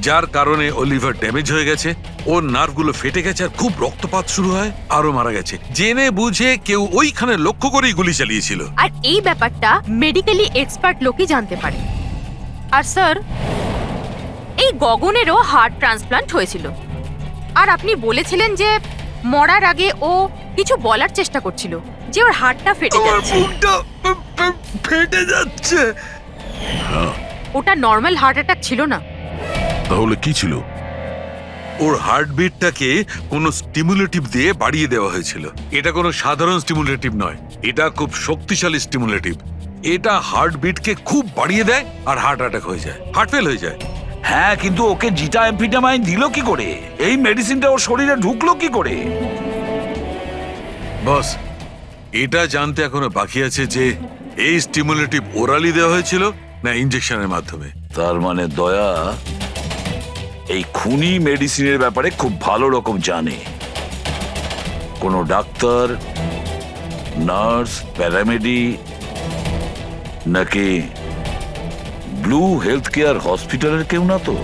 যার কারণে ও লিভার ড্যামেজ হয়ে গেছে, ওর নার্ভগুলো ফেটে গেছে, আর খুব রক্তপাত শুরু হয়, আরো মারা গেছে। জেনে বুঝে কেউ ওইখানে লক্ষ্য করেই গুলি চালিয়েছিল। আর এই ব্যাপারটা মেডিকেলি এক্সপার্ট লোকই জানতে পারে। আর স্যার, এই গগনেরও হার্ট ট্রান্সপ্লান্ট হয়েছিল, আর আপনি বলেছিলেন যে মরার আগে ও কিছু বলার চেষ্টা করছিল, যে ওর হার্টটা ফেটে যাচ্ছে। ফেটে যাচ্ছে। ওটা নর্মাল হার্ট অ্যাটাক ছিল না। তাহলে কি ছিল? ওর হার্টবিটটাকে কোনো স্টিমুলেটিভ দিয়ে বাড়িয়ে দেওয়া হয়েছিল। এটা কোনো সাধারণ স্টিমুলেটিভ নয়, এটা খুব শক্তিশালী স্টিমুলেটিভ। এটা হার্টবিটকে খুব বাড়িয়ে দেয় আর হার্ট অ্যাটাক হয়ে যায়, হার্ট ফেল হয়ে যায়। হ্যাঁ, কিন্তু ওকে জিটা অ্যাম্ফিটামাইন দিল কি করে? এই মেডিসিনটা ওর শরীরে ঢুকলো কি করে? বস, এটা জানতে এখনো বাকি আছে যে এই স্টিমুলেটিভ ওরালি দেওয়া হয়েছিল না ইনজেকশনের মাধ্যমে। তার মানে দয়া এই খুনি মেডিসিনের ব্যাপারে খুব ভালো রকম জানে। কোনো ডাক্তার, নার্স, প্যারামেডি নাকি ব্লু হেলথ কেয়ার হসপিটালের কেউ না তো?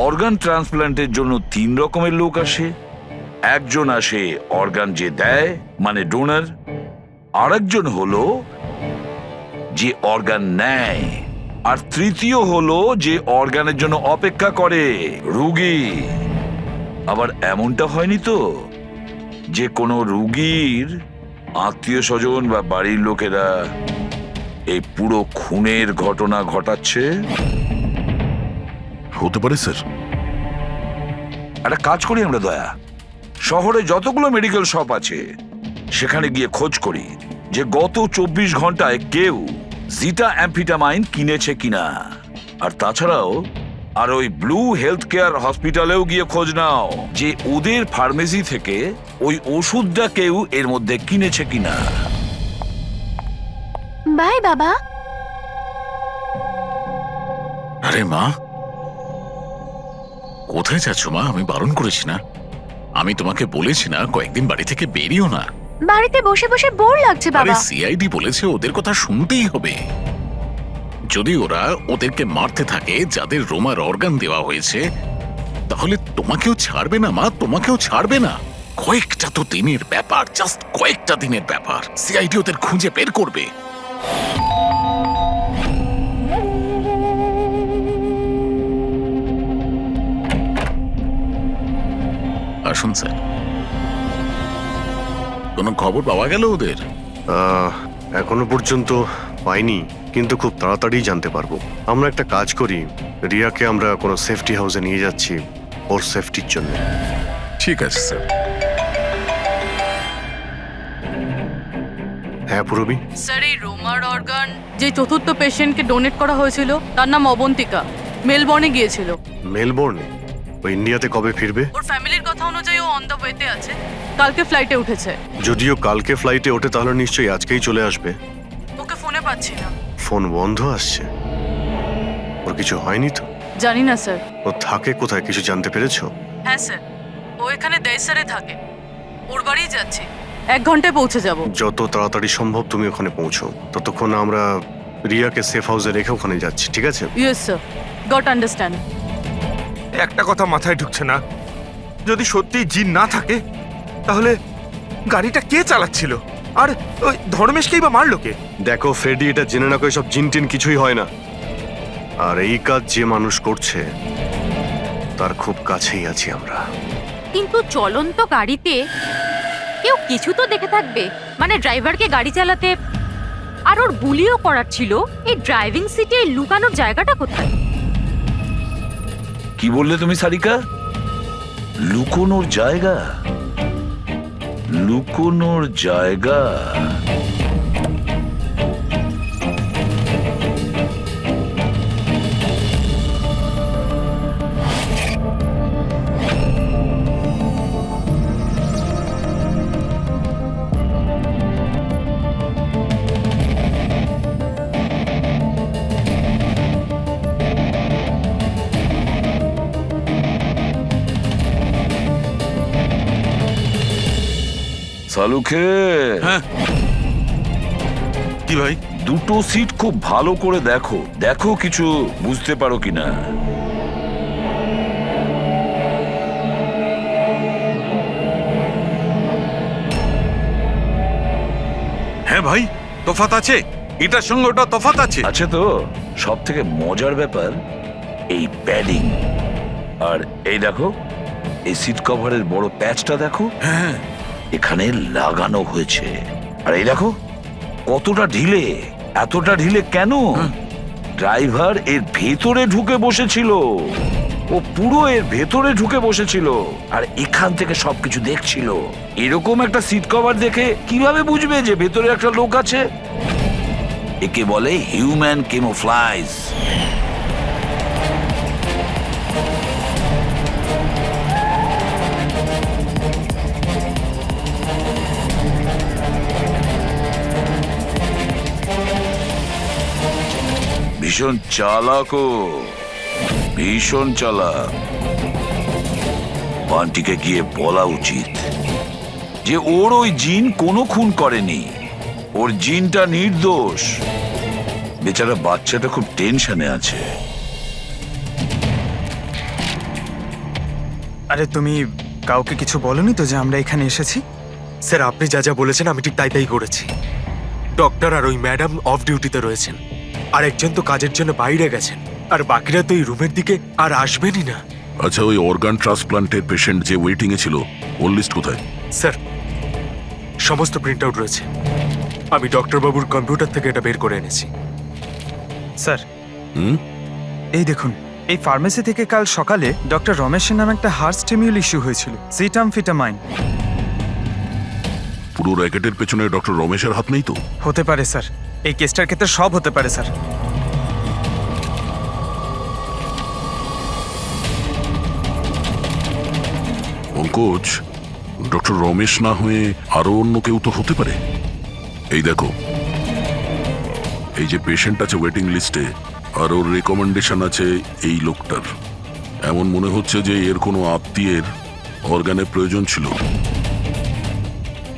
অর্গান ট্রান্সপ্ল্যান্টের জন্য 3 রকমের লোক আসে। একজন আসে অর্গান যে দেয়, মানে ডোনার। আরেকজন হলো যে অর্গান নেয়, আর তৃতীয় হলো যে অর্গানের জন্য অপেক্ষা করে, রোগী। আবার এমনটা হয়নি তো যে কোনো রোগীর আত্মীয় স্বজন বা বাড়ির লোকেরা এই পুরো খুনের ঘটনা ঘটাচ্ছে? হতে পারে স্যার। একটা কাজ করি আমরা দয়া, শহরে যতগুলো মেডিকেল শপ আছে সেখানে গিয়ে খোঁজ করি যে গত 24 ঘন্টায় কেউ জিটা অ্যাম্ফিটামাইন কিনেছে কিনা। আর তাছাড়াও আর ওই ব্লু হেলথ কেয়ার হসপিটালেও গিয়ে খোঁজ নাও যে ওদের ফার্মেসি থেকে ওই ওষুধটা কেউ এর মধ্যে কিনেছে কিনা। বাই বাবা। আরে মা, কোথায় যাচ্ছ মা? আমি বারণ করেছি না? আমি তোমাকে বলেছি না কয়েকদিন বাড়ি থেকে বেরিও না? বাড়িতে বসে বসে বোর লাগছে আরে বাবা। সিআইডি বলেছে ওদের কথা শুনতেই হবে। যদি ওরা ওদেরকে মারতে থাকে যাদের রোমার অর্গান দেওয়া হয়েছে, তাহলে তোমাকেও ছাড়বে না মা, তোমাকেও ছাড়বে না। কয়েকটা তো দিনের ব্যাপার, জাস্ট কয়েকটা দিনের ব্যাপার। সিআইডি ওদের খুঁজে বের করবে। আসুন স্যার। কোনো খবর পাওয়া গেল ওদের? এখনো পর্যন্ত পাইনি, কিন্তু খুব তাড়াতাড়ি জানতে পারবো। আমরা একটা কাজ করি, রিয়াকে আমরা কোনো সেফটি হাউসে নিয়ে যাচ্ছি ওর সেফটির জন্য। ঠিক আছে স্যার। হ্যাঁ পুরবি। স্যার, এই রোমার অর্গান যে চতুর্থ পেশেন্টকে ডোনেট করা হয়েছিল তার নাম অবন্তিকা, মেলবর্নে গিয়েছিল। মেলবোর্নে? ও ইন্ডিয়াতে কবে ফিরবে? ওর ফ্যামিলির কথা অনুযায়ী ও অন দ্য ওয়েতে আছে, কালকে ফ্লাইটে উঠেছে। যদিও কালকে ফ্লাইটে ওঠে তাহলে নিশ্চয়ই আজকেই চলে আসবে। ওকে ফোনে পাচ্ছি না। ফোন বন্ধ আসছে। ওর কিছু হয়নি তো? জানি না স্যার। ও থাকে কোথায় কিছু জানতে পেরেছো? হ্যাঁ স্যার, ও এখানে দেশারে থাকে, ওর বাড়ি যাচ্ছি। 1 ঘন্টায় পৌঁছে যাব। যত তাড়াতাড়ি সম্ভব তুমি ওখানে পৌঁছো, ততক্ষণ আমরা রিয়াকে সেফ হাউসে রেখে ওখানে যাচ্ছি, ঠিক আছে? Yes sir, goat understand. একটা কথা মাথায় ঢুকছে না, যদি সত্যি জিন না থাকে তাহলে গাড়িটা কে চালাচ্ছিল? আর ওই ধর্মেশকেই বা মারলো কে? দেখো ফ্রেডি, এটা জেনে না করে সব জিন টিন কিছুই হয় না। আর এই কাজ যে মানুষ করছে তার খুব কাছেই আছি আমরা। কিন্তু চলন্ত গাড়িতে কেউ কিছু তো দেখে থাকবে, মানে ড্রাইভারকে গাড়ি চালাতে। আর ওর গুলিও করার ছিল। এই ড্রাইভিং সিটে লুকানোর জায়গাটা কোথায়? কি বললে তুমি সারিকা? লুকোনোর জায়গা? লুকোনোর জায়গা? সালুখে, হ্যাঁ কি ভাই? দুটো সিট খুব ভালো করে দেখো, দেখো কিছু বুঝতে পারো কিনা। হ্যাঁ ভাই, তফাৎ আছে, এটার সঙ্গে ওটা তফাৎ আছে। আছে তো। সব থেকে মজার ব্যাপার এই প্যাডিং, আর এই দেখো এই সিট কভারের বড় প্যাচটা দেখো, হ্যাঁ এখানে লাগানো হয়েছে। আর এই দেখো কতটা ঢিলে, এতটা ঢিলে কেন? ড্রাইভার এর ভেতরে ঢুকে বসেছিল, ও পুরো এর ভেতরে ঢুকে বসেছিল আর এখান থেকে সবকিছু দেখছিল। এরকম একটা সিট কভার দেখে কিভাবে বুঝবে যে ভেতরে একটা লোক আছে? একে বলে হিউম্যান ক্যামোফ্লাজ। ভীষণ চালাক ও, ভীষণ চালাক। বান্টিকে গিয়ে বলা উচিত যে ওর ওই জিন কোনো খুন করেনি, ওর জিনটা নির্দোষ। বেচারা বাচ্চাটা খুব টেনশনে আছে। আরে তুমি কাউকে কিছু বলনি তো যে আমরা এখানে এসেছি? স্যার, আপনি যা যা বলেছেন আমি ঠিক তাই করেছি। ডক্টর আর ওই ম্যাডাম অফ ডিউটিতে রয়েছেন, আর একজন তো কাজের জন্য বাইরে গেছেন, আর বাকিরা তো এই রুমের দিকে আর আসবেনই না। আচ্ছা, ওই অর্গান ট্রান্সপ্লান্টের পেশেন্ট যে ওয়েটিং এ ছিল, ওর লিস্ট কোথায়? স্যার, সমস্ত প্রিন্ট আউট রয়েছে। আমি ডক্টর বাবুর কম্পিউটার থেকে এটা বের করে এনেছি। স্যার, হুম? এই দেখুন, এই ফার্মেসি থেকে কাল সকালে ডক্টর রমেশের নামে একটা হার্ট স্টিমিউল ইস্যু হয়েছিল, সিটামফিটামাইন। পুরো র্যাকেটের পেছনে ডক্টর রমেশের হাত নেই তো? হতে পারে স্যার, এই কেসটার ক্ষেত্রে সব হতে পারে স্যার। পঙ্কজ, ডক্টর রমেশ না হয়ে আরো অন্য কেউ তো হতে পারে। এই দেখো, এই যে পেশেন্ট আছে ওয়েটিং লিস্টে, আর ওর রেকমেন্ডেশন আছে এই লোকটার। এমন মনে হচ্ছে যে এর কোনো আত্মীয়ের অর্গানের প্রয়োজন ছিল।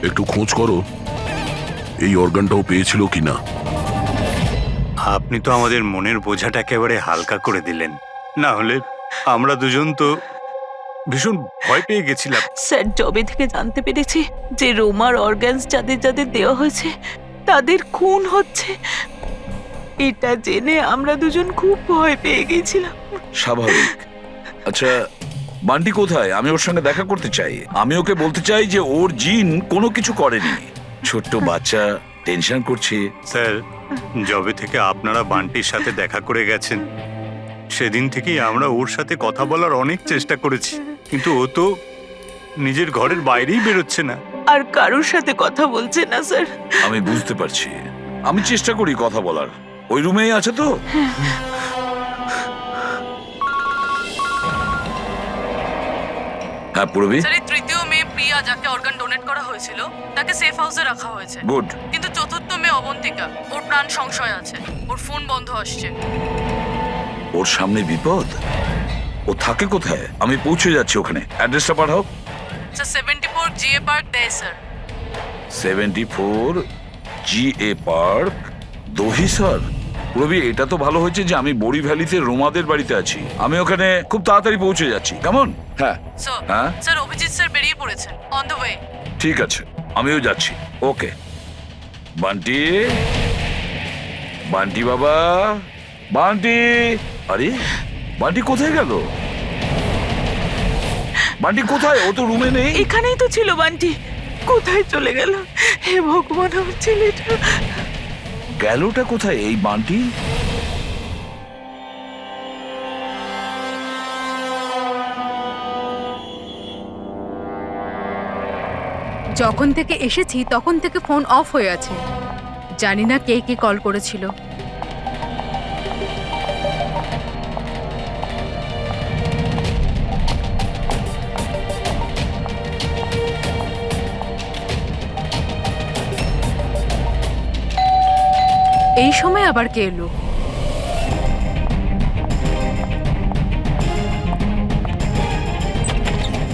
একটু খোঁজ করো এই অর্গানটাও পেয়েছিল কিনা। আপনি তো আমাদের মনের বোঝাটা একেবারে হালকা করে দিলেন, না হলে আমরা দুজন তো ভীষণ ভয় পেয়ে গেছিলাম। স্যার, জবে থেকে জানতে পেরেছি যে রোমার অর্গানস যাদের যাদের দেওয়া হয়েছে তাদের খুন হচ্ছে, এটা জেনে আমরা দুজন খুব ভয় পেয়ে গেছিলাম। স্বাভাবিক। আচ্ছা, বান্টি কোথায়? আমি ওর সঙ্গে দেখা করতে চাই। আমি ওকে বলতে চাই যে ওর জিন কোনো কিছু করেনি। ছোট্ট বাচ্চা টেনশন করছে। স্যার, যবে থেকে আপনারা বান্টির সাথে দেখা করে গেছেন, সেদিন থেকেই আমরা ওর সাথে কথা বলার অনেক চেষ্টা করেছি, কিন্তু ও তো নিজের ঘরের বাইরেই বেরোচ্ছে না। আর কারোর সাথে কথা বলছে না স্যার। আমি বুঝতে পারছি, আমি চেষ্টা করি কথা বলার। ওই রুমেই আছে তো? হ্যাঁ পূরবী। স্যার, এই তৃতীয় মেয়ে প্রিয়া, যাকে অর্গান ডোনেট করা হয়েছিল, তাকে সেফ হাউসে রাখা হয়েছে। গুড। কিন্তু চতুর্থ মেয়ে অবন্তিকা, ওর প্রাণ সংশয় আছে, ওর ফোন বন্ধ আসছে। ওর সামনে বিপদ। ও থাকে কোথায়? আমি পৌঁছে যাচ্ছি ওখানে। অ্যাড্রেসটা পাঠাও। স্যার, 74 জিএ পার্ক, দেয় sir. 74 GA park, Dahisar. Ravi, এটা তো ভালো হয়েছে যে আমি বড়ি ভ্যালিতে রোমাদের বাড়িতে আছি। আমি ওখানে খুব তাড়াতাড়ি পৌঁছে যাচ্ছি। কেমন? হ্যাঁ স্যার, হ্যাঁ স্যার, অভিজিৎ স্যার বেরিয়ে পড়েছেন, অন দ্য ওয়ে। ঠিক আছে, আমিও যাচ্ছি। ওকে। বান্টি, বান্টি বাবা, বান্টি। আরে বান্টি কোথায় গেল? বান্টি কোথায়? ও তো রুমে নেই। এখানেই তো ছিল বান্টি, কোথায় চলে গেল? হে ভগবান, আমার ছেলেটা গেলটা কোথায় এই বান্টি? যখন থেকে এসেছি তখন থেকে ফোন অফ হয়ে আছে। জানি না কে কে কল করেছিল। এই সময় আবার কে এলো?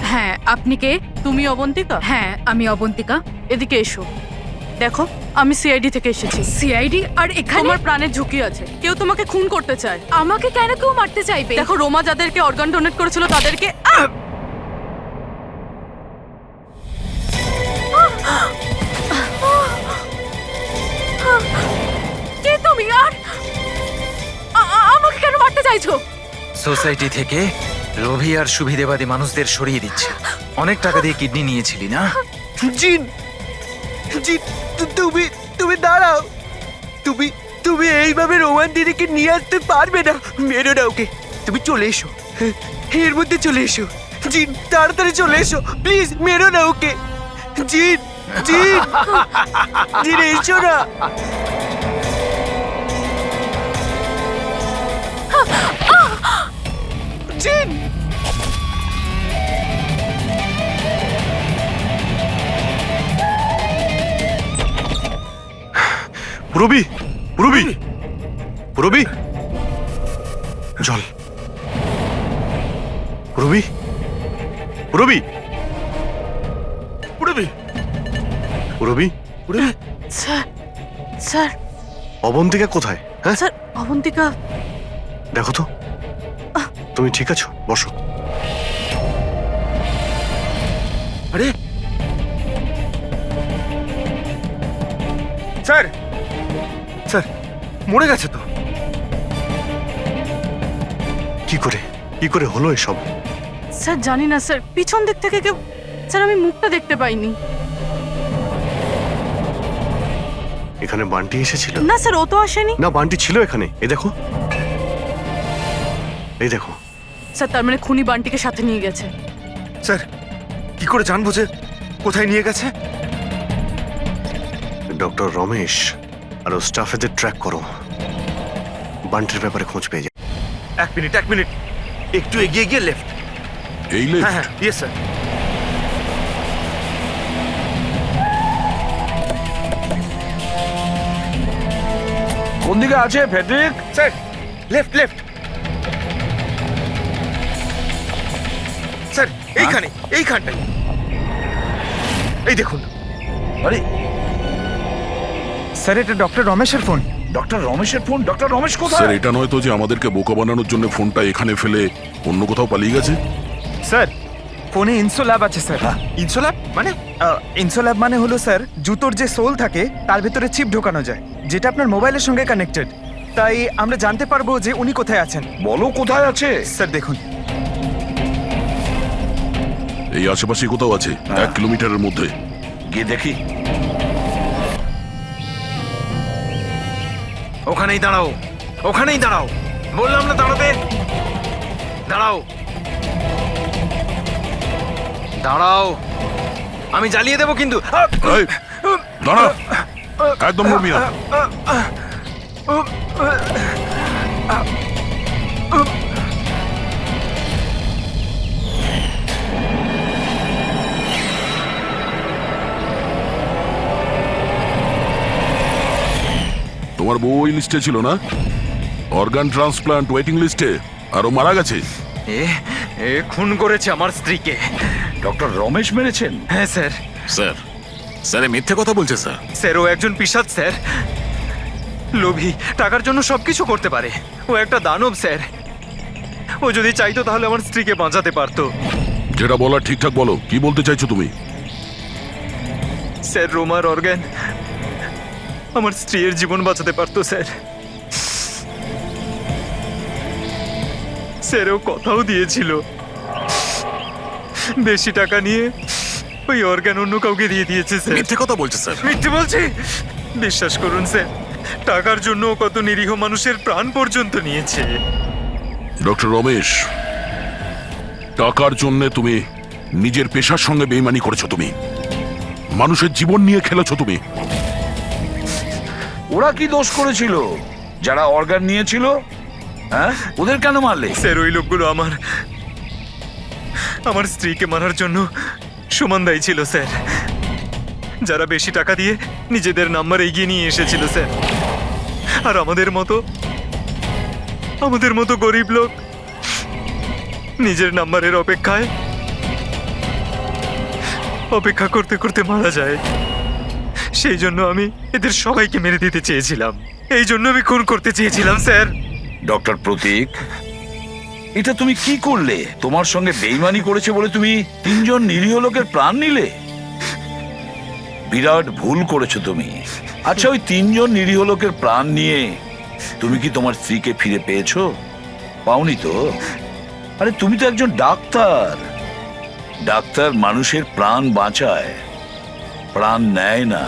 হ্যাঁ, আপনি কে? তুমি অবন্তিকা? হ্যাঁ, আমি অবন্তিকা। এদিকে এসো। দেখো, আমি সিআইডি থেকে এসেছি। সিআইডি? আর এখানে? তোমার প্রাণের ঝুঁকি আছে, কেউ তোমাকে খুন করতে চায়। আমাকে কেন কেউ মারতে চাইবে? দেখো, রোমা যাদেরকে অর্গান ডোনেট করেছিল তাদেরকে কে তুমি? আর আমাকে কেন মারতে চাইছো? সোসাইটি থেকে লোভী আর সুবিধেবাদী মানুষদের সরিয়ে দিচ্ছে। অনেক টাকা দিয়ে কিডনি নিয়েছিলি না? জিন, জিন, তুমি তুমি দাঁড়াও। তুমি তুমি এইভাবে রোমান দিদিকে নিয়ে আসতে পারবে না। মেরো না ওকে। তুমি চলে এসো, এর মধ্যে চলে এসো। জিন, তাড়াতাড়ি চলে এসো প্লিজ, মেরো না ওকে। জিন, জিন, জিন, এসো না। জিন, পুরবি, পুরবি, পুরবি, জল। পুরবি, পুরবি, পুরবি, পুরবি, পুরবি। স্যার, স্যার, অবন্তিকা কোথায়? হ্যাঁ, স্যার, অবন্তিকা। দেখো তো, তুমি ঠিক আছো? বসো। আরে স্যার, স্যার মরে গেছে তো। কি করে, কি করে হলো এসব? স্যার জানি না স্যার, পিছন দিক থেকে কেউ, স্যার আমি মুখটা দেখতে পাইনি। এখানে বান্টি এসেছিল? না স্যার, ও তো আসেনি। না, বান্টি ছিল এখানে। এই দেখো, এই দেখো। স্যার তার মানে খুনি বান্টিকে সাথে নিয়ে গেছে। স্যার কি করে জানবো যে কোথায় নিয়ে গেছে? ডক্টর রমেশ আর ওর স্টাফেদের ট্র্যাক করো, বান্টির ব্যাপারে খোঁজ পেয়ে যায়। এক মিনিট, এক মিনিট, একটু এগিয়ে গিয়ে লেফট। এই হ্যাঁ লেফট? হ্যাঁ, ইয়েস স্যার। কোন দিকে আছে Friedrich? Sir left, left. Sir এইখানে, এইখানটাই। এই দেখুন। আরে স্যার, এটা ডক্টর রমেশের ফোন। ডক্টর রমেশের ফোন? ডক্টর রমেশ স্যার, কোথায়? এটা নয় তো যে আমাদেরকে বোকা বানানোর জন্য ফোনটা এখানে ফেলে অন্য কোথাও পালিয়ে গেছে? স্যার, ফোনে ইনসোল্যাব আছে স্যার। ইনসোল্যাব মানে? ইনসোল্যাব মানে হলো স্যার, জুতোর যে সোল থাকে তার ভেতরে চিপ ঢোকানো যায়, যেটা আপনার মোবাইলের সঙ্গে কানেক্টেড। তাই আমরা জানতে পারবো যে উনি কোথায় আছেন। বলো কোথায় আছে? স্যার দেখুন, এই আশেপাশে কোথাও আছে, 1 কিলোমিটারের মধ্যে। গিয়ে দেখি। ওখানেই দাঁড়াও, ওখানেই দাঁড়াও, বললাম না দাঁড়াতে। দাঁড়াও, দাঁড়াও, আমি জ্বালিয়ে দেবো কিন্তু। এই, দাঁড়া, একদম নড়বি না। তোমার বউ ওই লিস্টে ছিল না? অর্গান ট্রান্সপ্লান্ট ওয়েটিং লিস্টে। আর ও মারা গেছে। এ খুন করেছে আমার স্ত্রীকে। ডক্টর রমেশ মেরেছেন? হ্যাঁ স্যার। স্যার, স্যার এ মিথ্যে কথা বলছে স্যার। স্যার, ও একজন পিশাচ স্যার। লোভী, টাকার জন্য সবকিছু করতে পারে। ও একটা দানব স্যার। ও যদি চাইতো তাহলে আমার স্ত্রীকে বাঁচাতে পারতো। যেটা বলার ঠিকঠাক বলো, কি বলতে চাইছো তুমি? স্যার, রোমার অর্গান আমার স্ত্রীর জীবন বাঁচাতে পারতো স্যার। স্যার, ও কথাও দিয়েছিল বেশি টাকা নিয়ে ওই অর্গান অন্য কাউকে দিয়ে দিয়েছে স্যার। মিথ্যে কথা বলছে স্যার। মিথ্যে বলছি? বিশ্বাস করুন স্যার, টাকার জন্য ও কত নিরীহ মানুষের প্রাণ পর্যন্ত নিয়েছে। ডক্টর রমেশ, টাকার জন্য তুমি নিজের পেশার সঙ্গে বেইমানি করেছো, তুমি মানুষের জীবন নিয়ে খেলেছো তুমি। ওরা কি দোষ করেছিল যারা অর্গান নিয়েছিল? হ্যাঁ, ওদের কেন মারলে? স্যার ওই লোকগুলো আমার স্ত্রীকে মারার জন্য সমান দায়ী ছিল স্যার। যারা বেশি টাকা দিয়ে নিজেদের নাম্বার এগিয়ে নিয়ে এসেছিল স্যার, আর আমাদের মতো গরিব লোক নিজের নাম্বারের অপেক্ষা করতে করতে মারা যায়। সেই জন্য আমি এদের সবাইকে মেরে দিতে চেয়েছিলাম। এই জন্য আমি খুন করতে চেয়েছিলাম স্যার। ডক্টর প্রতীক, এটা তুমি কি করলে? তোমার সঙ্গে বেইমানি করেছে বলে তুমি 3 জন নিরীহ লোকের প্রাণ নিলে? বিরাট ভুল করেছো তুমি। আচ্ছা, ওই 3 জন নিরীহ লোকের প্রাণ নিয়ে তুমি কি তোমার স্ত্রীকে ফিরে পেয়েছো? পাওনি তো? আরে তুমি তো একজন ডাক্তার। ডাক্তার মানুষের প্রাণ বাঁচায়, প্রাণ নেয় না।